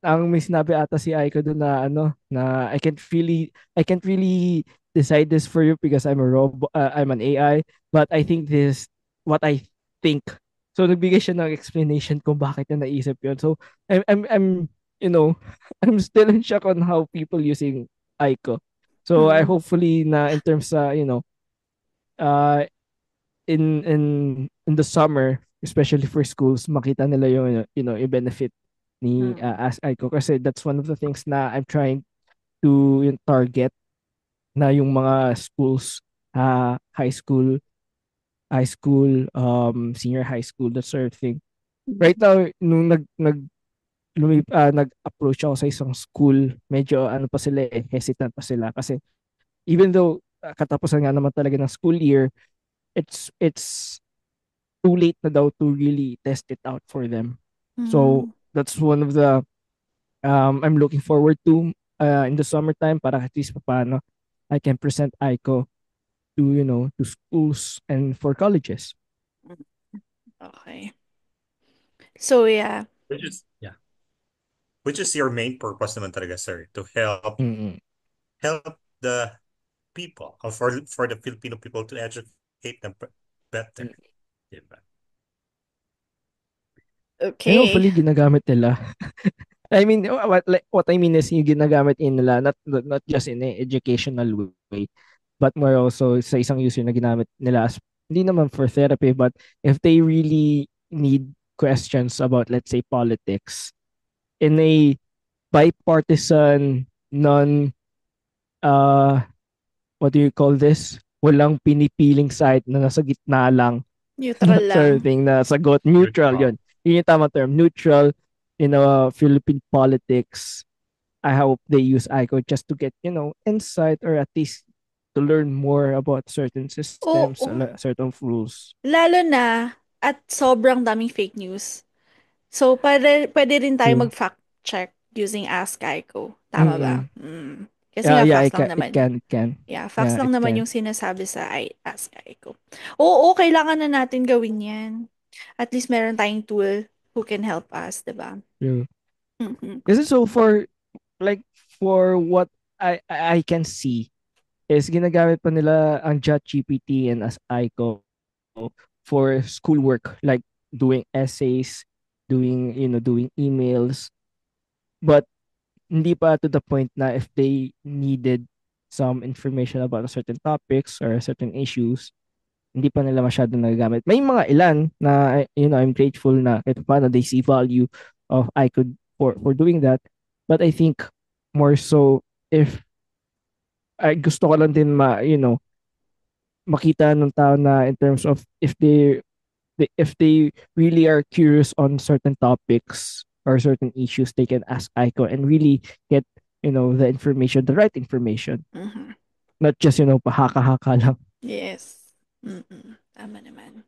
ang may sinabi ata si Aiko doon na na I can't really decide this for you because I'm an AI, but I think this what I think. So nagbigay siya ng explanation kung bakit niya naisip yun. So I'm you know I'm still in shock on how people using Aiko. So I Mm. hopefully na in terms sa uh in in the summer, especially for schools, makita nila yung yung benefit ni Mm. Ask Aiko, kasi that's one of the things na I'm trying to yung target, na yung mga schools, high school, senior high school, that sort of thing. Right now, nung nag-approach ako sa isang school, medyo pa sila hesitant pa sila kasi even though katapusan nga naman talaga ng school year, it's too late na daw to really test it out for them. So Mm. that's one of the I'm looking forward to in the summertime, para at least paano I can present ICO to, to schools and for colleges. Okay. So, yeah. Which is your main purpose naman talaga, sir, to help Mm-mm. the people, or for the Filipino people to educate them better. Diba? And Okay. hopefully ginagamit nila. I mean, what I mean is yung ginagamit nila not just in a educational way, but more also sa isang user na ginamit nila as hindi naman for therapy, but if they really need questions about, let's say, politics in a bipartisan, non uh what do you call this? Walang pinipiling side na nasa gitna lang. Neutral That sort of lang. thing na sagot. Neutral Neutral. yun. Yun yung tamang term. Neutral in Philippine politics. I hope they use ICO just to get, insight or at least to learn more about certain systems, Oo. certain rules. Lalo na at sobrang daming fake news. So, pwede rin tayo True. mag-fact check using Ask Aiko. Tama ba? Kasi nga, Yeah, facts lang naman. it can. Yeah, facts Yeah, lang it naman can. yung sinasabi sa Ask Aiko. Oo, kailangan na natin gawin yan. At least meron tayong tool who can help us, diba? True. Mhm. Kasi so for what I can see is ginagamit pa nila ang ChatGPT and as ICO for schoolwork, like doing essays, doing emails, but hindi pa to the point na if they needed some information about a certain topics or certain issues, hindi pa nila masyado nagagamit. May mga ilan na, I'm grateful na kahit paano they see value of I could for doing that. But I think more so if I gusto ko lang din makita ng tao na in terms of if they really are curious on certain topics or certain issues, they can ask ICO and really get, the information, the right information. Mhm. Not just, pahaka-haka lang. Yes. Tama naman.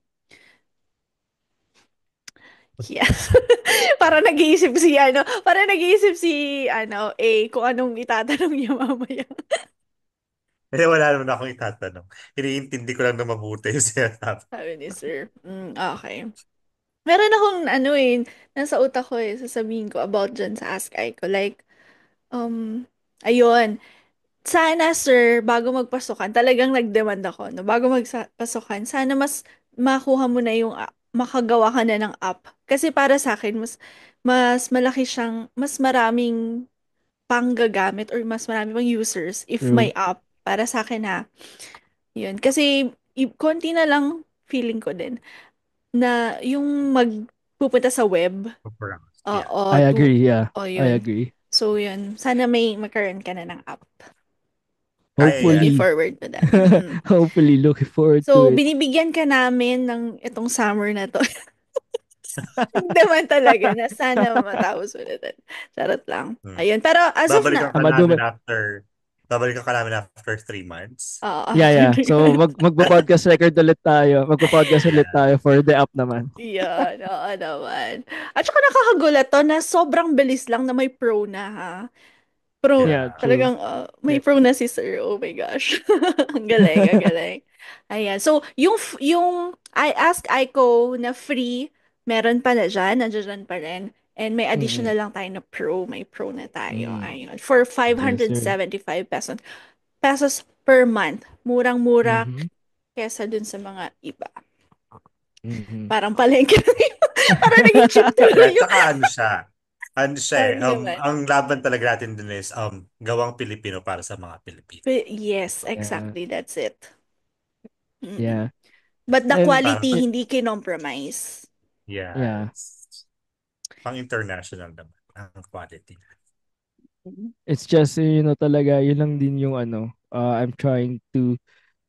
Yes. Para nag-iisip kung anong itatanong niya mamaya. Eh, wala naman akong itatanong. Iniintindi ko lang na mabuti yung sinasabi. Sabi ni sir. Okay. Meron akong nasa utak ko sasabihin ko about dyan sa Ask Aiko. Like, ayun. Sana sir, bago magpasukan, talagang nag-demand ako, no? Bago magpasukan, sana mas makuha mo na yung makagawa ka na ng app. Kasi para sa akin, mas malaki siyang, mas maraming panggagamit or mas marami pang users if True. may app. Para sa akin ha. Yun. Kasi, konti na lang feeling ko din na yung magpupunta sa web. Yeah. I agree, yeah. Yun. I agree. So, yun. Sana may magkaroon ka na ng app. Hopefully. Looking forward to that. Hopefully, looking forward to So, it. binibigyan ka namin ng itong summer na to. Naman talaga na sana matapos mo na din. Charot lang. Ayun. Pero as of now, Babalikan ka namin after 3 months. Yeah. So, magpo-podcast record ulit tayo. Magpo-podcast ulit tayo for the app naman. Yeah, oo naman. At saka nakakagulat to na sobrang bilis lang na may pro na ha. Pro, Yeah, true. talagang may pro na si sir. Oh my gosh. Ang galing, ang galing. Ayan. So, yung I Ask Aiko na free, meron pa na dyan. Nandiyan pa rin. And may additional lang tayo na pro. May pro na tayo. Ayun. For 575 pesos per month. Murang-mura kesa dun sa mga iba. Parang palengke. Parang naging cheap tuloy yun. Saka ano siya ang laban talaga natin dun is gawang Pilipino para sa mga Pilipino. Yes, exactly. That's it. Yeah. But the And quality, hindi kinompromise. Yes. Yeah. Pang international naman ang quality. It's just, talaga, yun lang din yung I'm trying to,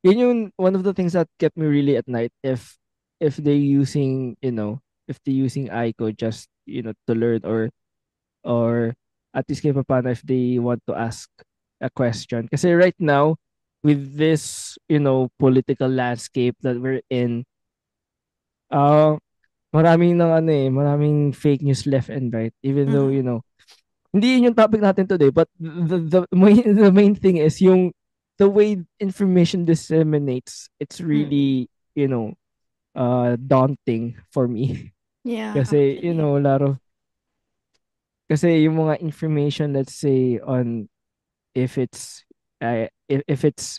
yun yung one of the things that kept me really at night if they using, ICO just, to learn or at least kaya paano if they want to ask a question. Kasi right now, with this, political landscape that we're in, maraming fake news left and right. Even though, hindi yun yung topic natin today, but the main thing is yung the way information disseminates, it's Mm. really, daunting for me. Yeah, Kasi, actually. a lot of, kasi yung mga information, let's say, on if it's, if it's,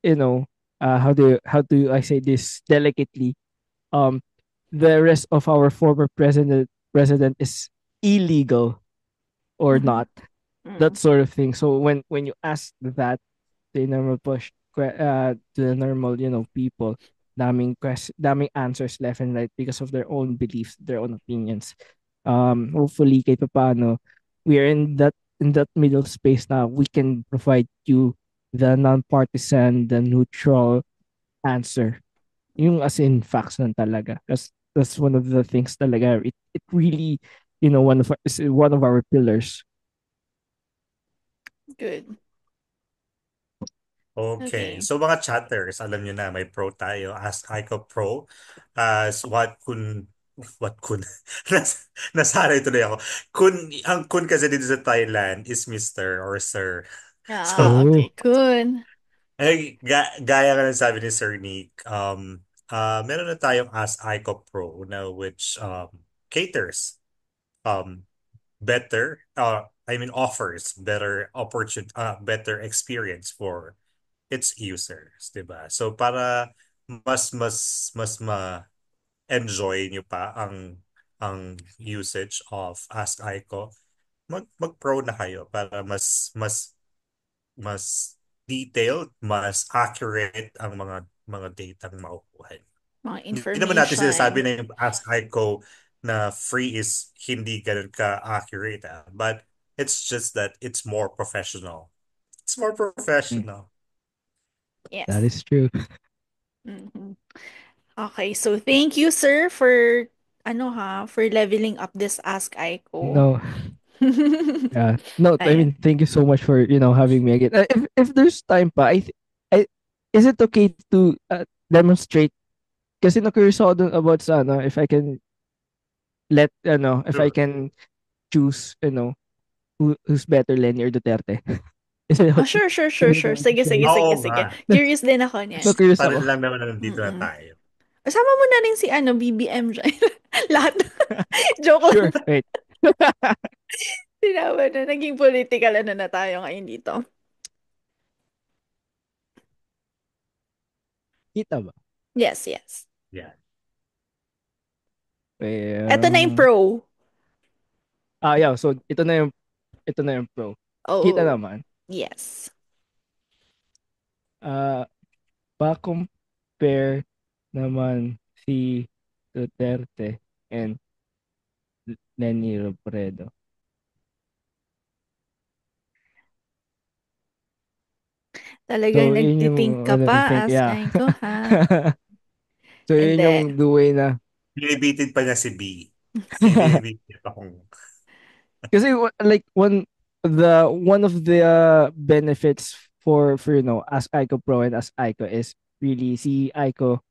you know, how do I say this delicately? Um, the rest of our former president is illegal or Mhm. not, that Mm. sort of thing. So when you ask that to the normal to the normal, people, daming answers left and right because of their own beliefs, their own opinions. Hopefully kahit paano we are in that middle space now, we can provide you the non-partisan, the neutral answer, yung as in facts lang talaga. That's one of the things talaga. It really, is one of our pillars. Good. Okay. Okay. So mga chatters, alam niyo na may pro tayo. Ask Aiko Pro. As what kun nasanay tuloy ako. Ang kun kasi dito sa Thailand is Mr. or Sir. So, Ah, Oh, okay. Good. gaya nga ng sabi ni Sir Nick, meron na tayong Ask Aiko Pro na which caters um I mean offers better experience for its users, 'di ba? So para mas ma-enjoy nyo pa ang usage of Ask Aiko, mag-pro na kayo para mas detailed, mas accurate ang mga datang makukuha. Mga Hindi naman natin sinasabi information. na yung Ask Aiko na free is hindi ganun ka-accurate. But it's just that it's more professional. It's more mm, professional. that Yes. is true. Mhm. Okay, so thank you, sir, for for leveling up this Ask Aiko. No, yeah, no. I Ayan. mean, thank you so much for having me again. If there's time pa, I is it okay to demonstrate? Kasi na-curious ako dun about sa if I can if I Sure. can choose, who's better, Lenny or Duterte. Is it Oh, okay? sure, sure, Can sure, I sure. Sige, demonstrate? sige, Oo sige, nga. sige. Curious din ako niyan. Na-curious Pa ako. rin lang naman na nandito na Mm-mm. tayo. Kasama mo na rin si BBM dyan. Lahat. Joke lang. Sure, wait. Sinama na. Naging political na tayo ngayon dito. Kita ba? Yes, yes. Yeah. Eto na yung Um, pro. yeah, so ito na yung pro. Kita Oh, naman. yes. Ah, pa-compare naman si Duterte and Leni Robredo. Talagang So, yun yung nagtitink ka ano, I pa, think, Ask yeah. Aiko, ha? So, yun yung Hindi. duway na. Binibitin pa niya si B. Binibitin pa kung Kasi like one of the benefits for as Aiko Pro and as Aiko is really si Aiko,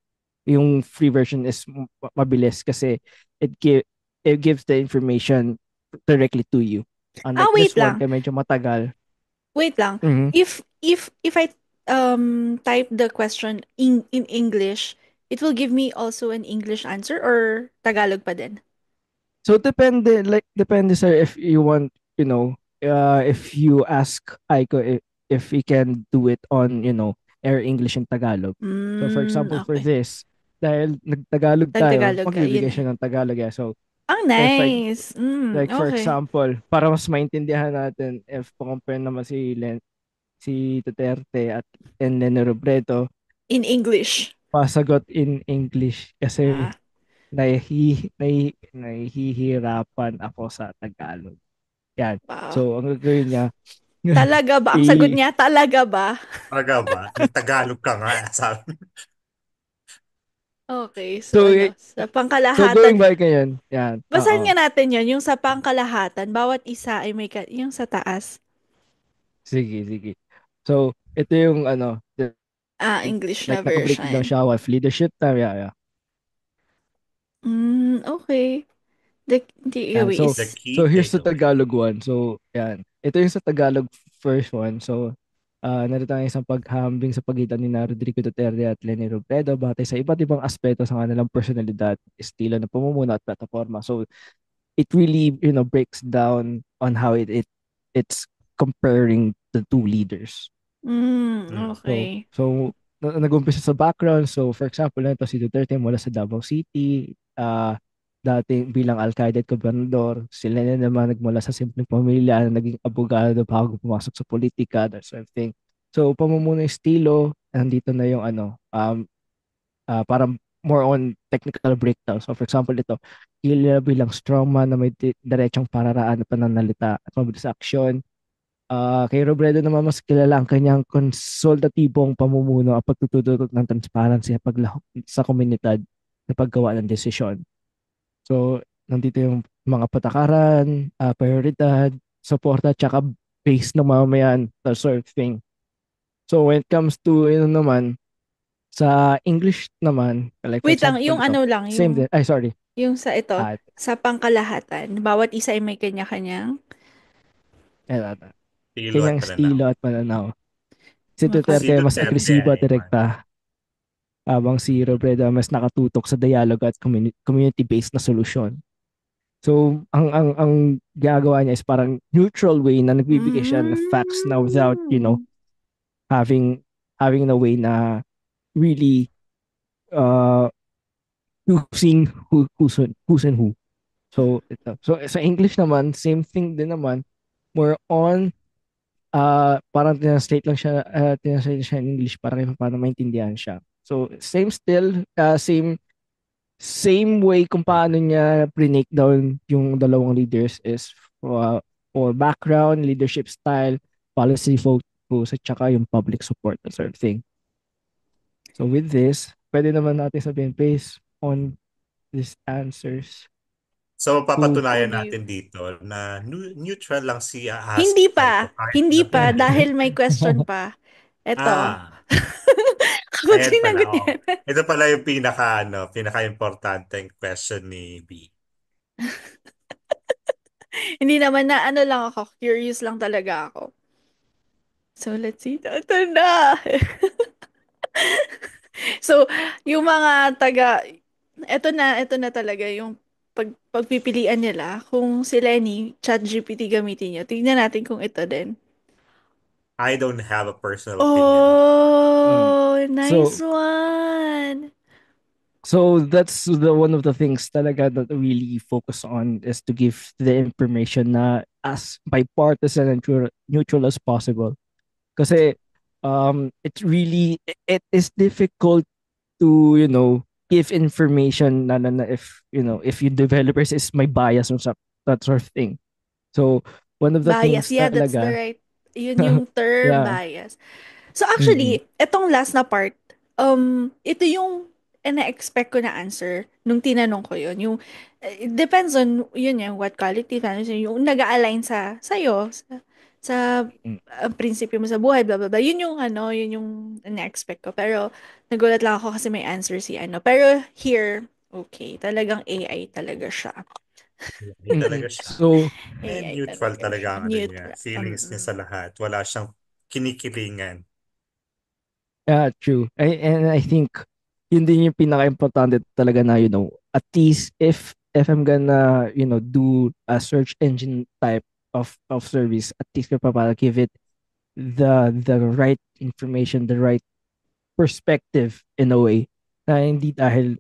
yung free version is mabilis kasi it give it gives the information directly to you. Ah, Unlike this wait one, lang. kaya medyo matagal. Wait lang. Mhm. If I type the question in English, it will give me also an English answer or Tagalog pa din? So depende sir if you want, if you ask Aiko if he can do it on, air English and Tagalog. So for example for Okay. this, dahil nagtagalog tayo, Tag-Tagalog ka, yun magbibigay na. siya ng Tagalog. Yeah. So Ang if nice. for Okay. example, para mas maintindihan natin, if compare naman si Duterte and Leni Robredo, In English. pasagot in English kasi Ah, nahihirapan ako sa Tagalog. Yan. wow. So, ang gagawin niya, Talaga ba? Ang sagot i niya, talaga ba? talaga ba? Nagtagalog ka nga, sabi. Okay, so so, sa so going pangkalahatan. back ngayon, yan. Basahin Oo. nga natin yon yung sa pangkalahatan. Bawat isa ay yung sa taas. Sige, sige. So, ito yung Ah, English na like naka-breakdown version. siya with leadership time. Yeah, yeah. Okay. The Yan. So, The is key here's the takeaway. Tagalog one. So, yan. Ito yung sa Tagalog first one. So, narito ang isang paghahambing sa pagitan ni na Rodrigo Duterte at Leni Robredo batay sa iba't ibang aspeto sa kanilang personalidad, estilo ng pamumuno at plataforma. So it really, breaks down on how it's comparing the two leaders. Mm. Okay. Nag-umpisa sa background. So, for example, ito si Duterte mula sa Davao City, dating bilang Al-Qaeda at gobernador. Sila na naman nagmula sa simpleng pamilya na naging abogado bago pumasok sa politika, that sort of thing. So, pamumuno estilo, nandito na yung parang more on technical breakdown. So, for example, ito, kilala bilang strongman na may diretsong pararaan na pananalita at mabilis sa aksyon. Kay Robredo naman mas kilala ang kanyang konsultatibong pamumuno at pagtutudot ng transparency at paglahok sa komunidad sa paggawa ng desisyon. So, nandito yung mga patakaran, prioridad, suporta, tsaka base ng mamamayan, that sort of thing. So, when it comes to, naman, sa English naman, like for Wait lang, example, yung ito, ano lang, same din, sorry. yung sa ito, Ah, sa pangkalahatan, bawat isa ay may kanya-kanyang eto. Estilo at Kanyang pananaw. estilo at pananaw. Si Okay. Duterte Si mas Duterte agresibo at ay direkta, habang si Robredo mas nakatutok sa dialogue at community-based na solusyon. So, ang ginagawa niya is parang neutral way na nagbibigay siya ng facts na without, having a way na really choosing who's and who. So, ito. So, sa English naman, same thing din naman. More on, parang tinranslate siya in English para paano maintindihan siya. So, same still, same way kung paano niya break down yung dalawang leaders is for background, leadership style, policy focus, at saka yung public support, that sort of thing. So, with this, pwede naman natin sabihin based on these answers. So, papatunayan Who do you- natin dito na neutral lang si Hindi pa. Hindi pa. Dahil may question pa. Ito. Kapag Ayan pala. sinagot Oh. yan. Ito pala yung pinaka-importanteng question ni B. Hindi naman na ano lang ako. Curious lang talaga ako. So, let's see. Ito na. So, yung mga ito na talaga yung pagpipilian nila kung si Lenny, ChatGPT gamitin niya. Tingnan natin kung ito din. I don't have a personal opinion. Oh, nice So- one. So that's one of the things talaga that we really focus on is to give the information na as bipartisan and neutral as possible. Kasi it is difficult to give information na if if your developers is may bias or that sort of thing. So one of the Bias. things Yeah, that's the talaga, right. Yun yung term, Yeah. bias. So actually, etong last na part, ito yung na-expect ko na answer nung tinanong ko yun. Yung, it depends on, yun yung what quality values, yung nag-a-align sa'yo, sa prinsipyo mo sa buhay, blah, blah, blah. Yun yung, yun yung na-expect ko. Pero, nagulat lang ako kasi may answer si ano. Pero, here, okay, talagang AI talaga siya. Yun talaga siya. So And AI neutral talaga ang ano niya. Neutral. Feelings niya sa lahat. Wala siyang kinikilingan. yeah, true. And I think yun din yung pinaka-importante talaga na at least if I'm gonna do a search engine type of service, at least para give it the right information, the right perspective in a way na hindi dahil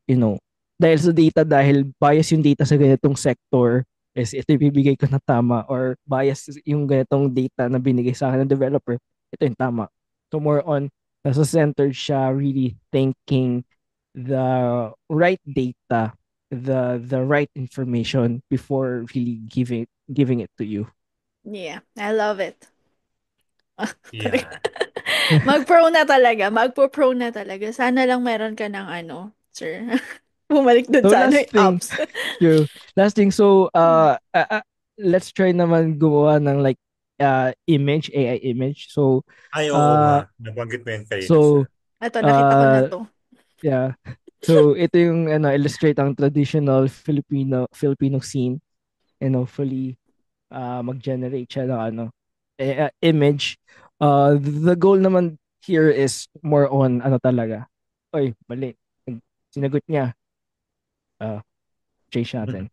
dahil sa data, dahil bias yung data sa ganitong sector is ito ibibigay ko na tama, or bias yung ganitong data na binigay sa akin ng developer, ito yung tama. So more on nasa centered siya, really thinking the right data, the right information before really giving it to you. Yeah, I love it. Yeah. Mag-pro na talaga. Mag-pro na talaga. Sana lang meron ka ng sir. Bumalik dun So sa last thing, apps. last thing, so let's try naman gumawa ng like image, AI image. So Ay, oo nga. Nabanggit mo yan kanina, so sir. Ito, nakita ko na to. yeah. So ito yung illustrate ang traditional Filipino scene, and hopefully mag-generate siya ng image The goal naman here is more on ano talaga. Oy, mali. Sinagot niya. Uh, Change natin.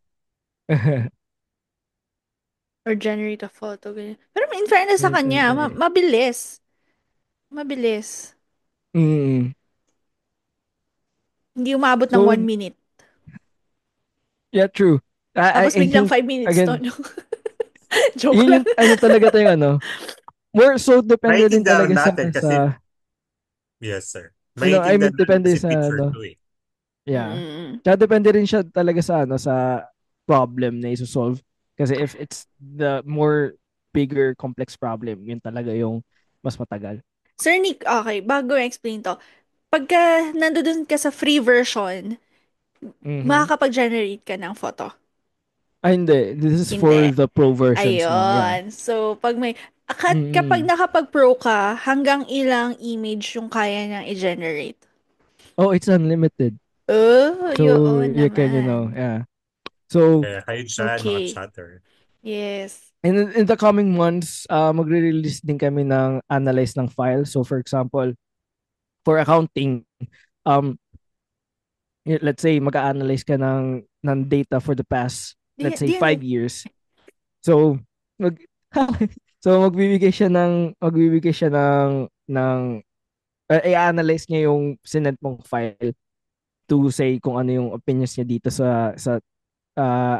Or generate a photo, ganyan. Pero in fairness sa Yes, kanya, mabilis. Mabilis. Mm. Hindi umabot ng So, 1 minute. yeah, true. Tapos I biglang think, 5 minutes to, again, no? Joke yun lang. yung ano talaga tayo ano. More so depende din Naiintindihan talaga natin kasi, sa yes sir, I mean maiintindihan natin depende kasi sa picture ano. to eh. Yeah. Mm-mm. Tsaka depende rin siya talaga sa ano sa problem na i-solve. Kasi if it's the more bigger complex problem, yun talaga yung mas matagal. Sir Nick, okay, bago explain to. Pagka nandoon ka sa free version, Mhm. makakapag-generate ka ng photo. Hindi. This is for Hindi. the pro versions lang. Yeah. Ayun. So, kapag Mm. nakapag-pro ka, hanggang ilang image yung kaya niyang i-generate? Oh, it's unlimited. Oh, So yun you can, naman. yeah. So Kaya kayo dyan, mga Okay. chatter. Yes. in the coming months, magre-release din kami ng analyze ng file. So for example, for accounting, um, let's say mag-analyze ka ng data for the past, let's say Di ano? 5 years. So mag so magbibigay siya ng i-analyze niya yung sinend mong file to say kung ano yung opinions niya dito sa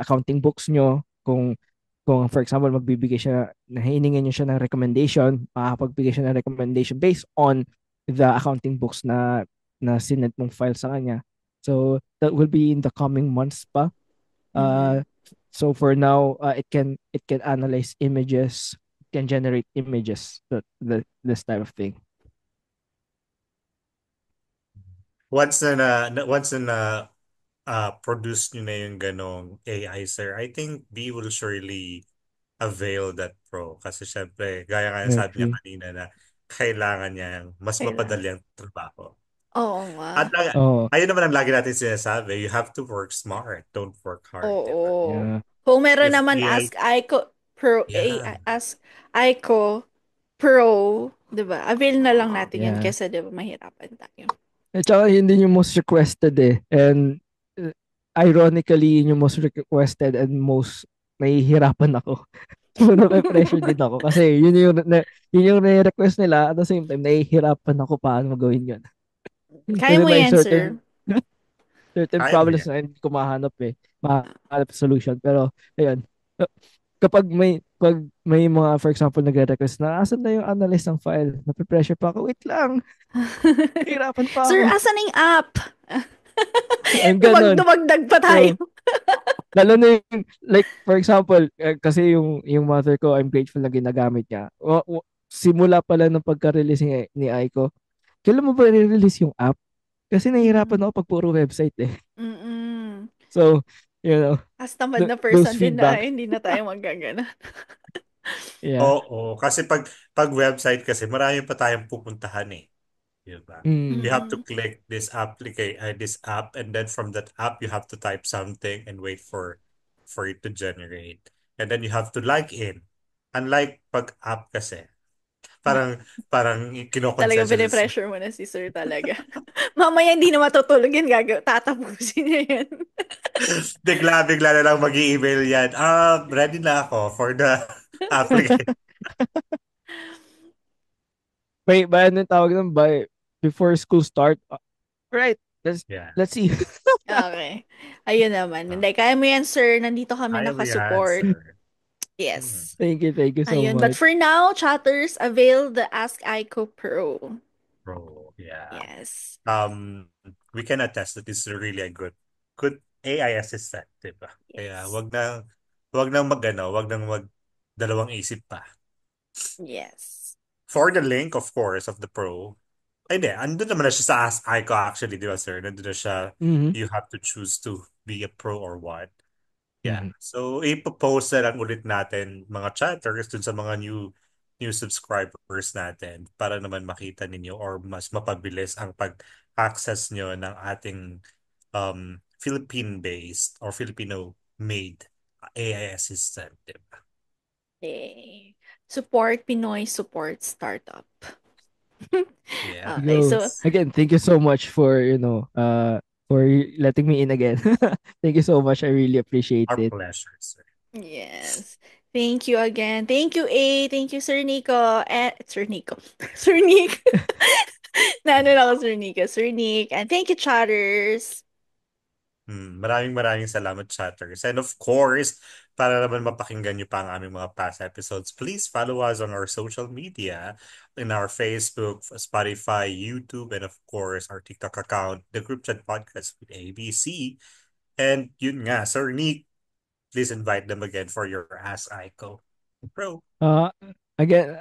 accounting books nyo. Kung for example magbibigay siya, hihiningin niyo siya ng recommendation, makapagbigay siya ng recommendation based on the accounting books na sinend mong file sa kanya. So that will be in the coming months pa. Mhm. Uh, so for now, it can analyze images, can generate images, this type of thing. Once na produce nyo na yung ganong AI, sir, I think B will surely avail that pro. Kasi syempre, gaya nga ng Yeah, sabi niya true. kanina na kailangan niya mas Kailangan. mapadali ang trabaho. Oo nga. At Oh, ayun naman ang lagi natin sinasabi, you have to work smart, don't work hard, di ba? Oo. yeah. Kung meron If naman AI, Ask Aiko Pro, yeah, Ask Aiko Pro, 'di ba? Avail na lang natin 'yan Yeah. kaysa 'di ba mahirapan tayo. At saka yun din yung most requested eh. And ironically, yun yung most requested and most nahihirapan ako. So, nape-pressure din ako. Kasi yun yung request nila. At the same time, nahihirapan ako paano gawin yun. Kaya Kasi mo may 'yan, sir. certain kaya mo problems yan. na hindi ko mahanap eh. Mahanap solution. Pero, ayun. Kapag may mga, for example, nagre-request na, asan na yung analyst ng file? Nape-pressure pa ako. Wait lang. Hirapan pa Sir, ako. asan na yung app? Yung ganon. Dumagdag pa tayo. So, lalo na yung, like, for example, kasi yung mother ko, I'm grateful na ginagamit niya. Simula pala ng pagka-release ni Aiko, kailan mo ba i-release yung app? Kasi nahihirapan Mm. ako pag puro website eh. Mm. So, you know, As tamad na those person din na feedback. hindi na tayo magagana. Yeah. Oo, kasi pag website kasi marami pa tayong pupuntahan eh. Diba? You Mm, have to Mm. click this app, and then from that app you have to type something and wait for it to generate. And then you have to log in. Unlike pag app kasi, parang parang Talagang kinokonsensya sa pinipressure mo na si sir talaga. Mamaya hindi na matutulog yan, tatapusin niya yan. bigla na lang mag-email yan. Ready na ako for the application. by ano yung tawag nun? Before school start. Right. Let's, Yeah. let's see. Okay. Ayun naman. Uh, Hindi, kaya mo yan, sir. Nandito kami Kaya mo yan, nakasupport. sir. Hmm. Yes. Thank you so Ayun. But much. for now, chatters, avail the Ask Aiko Pro. Bro, yeah. Yes. We can attest that this is really a good AI assistant, di ba? Kaya Yes. wag nang dalawang isip pa. Yes. For the link, of course, of the Pro, ay hindi, andun naman na siya sa Ask Ico actually, di ba, sir? Nandun na siya, Mm-hmm. you have to choose to be a pro or what. Yeah. Mm-hmm. So, ipopost na lang ulit natin mga chatters dun sa mga new subscribers natin para naman makita ninyo or mas mapabilis ang pag-access nyo ng ating Philippine-based or Filipino-made AI assistant. Diba? Yay. Support Pinoy, support startup. Yeah. Okay, Go. so Again, thank you so much for, for letting me in again. Thank you so much. I really appreciate Our it. pleasure, sir. yes. Thank you again. Thank you, A. Thank you, Sir Nico. Sir Nico. Sir Nick. Nano lang ako, Sir Nico. Sir Nick. And thank you, chatters. Maraming salamat, chatters. And of course, para naman mapakinggan nyo pa ang aming mga past episodes, please follow us on our social media, in our Facebook, Spotify, YouTube, and of course, our TikTok account, the Group Chat Podcast with ABC. And yun nga, Sir Nick, please invite them again for your Ask Aiko. Bro. Uh again,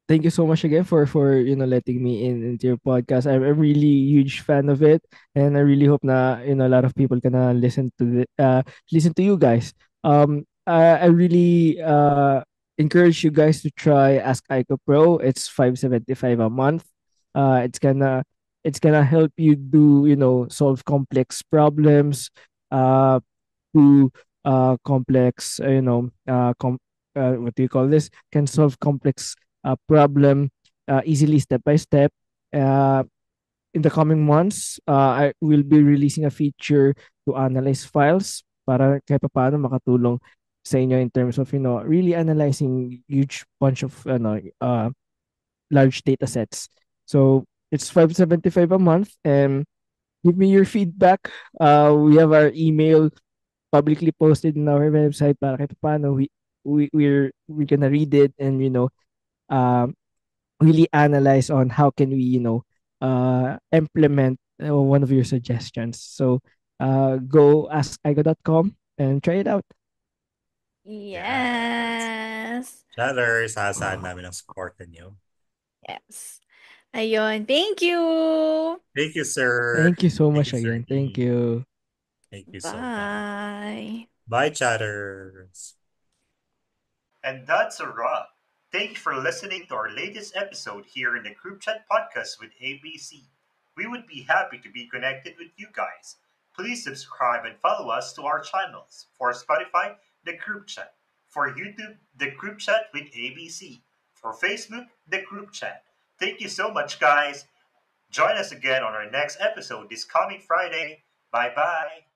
thank you so much again for letting me in into your podcast. I'm a really huge fan of it, and I really hope na a lot of people can listen to you guys. I really encourage you guys to try Ask Aiko Pro. It's 575 a month. It's gonna help you solve complex problems, uh to complex what do you call this, can solve complex problem easily, step by step. uh, in the coming months, I will be releasing a feature to analyze files para kahit paano makatulong sa inyo in terms of really analyzing huge bunch of large data sets. So it's 575 a month, and give me your feedback. We have our email publicly posted in our website para kahit paano we're gonna read it and um really analyze on how can we implement one of your suggestions. So go askigo.com and try it out. Yes. Yes. Chatters, asahan namin ang support nyo. Yes. Ayun. Thank you. Thank you, sir. Thank you so Thank much you, Sir again. Thank Nick. you. Thank you so much. Bye. Bye, chatters. And that's a wrap. Thank you for listening to our latest episode here in the Group Chat Podcast with ABC. We would be happy to be connected with you guys. Please subscribe and follow us to our channels. For Spotify, the Group Chat. For YouTube, the Group Chat with ABC. For Facebook, the Group Chat. Thank you so much, guys. Join us again on our next episode this coming Friday. Bye bye.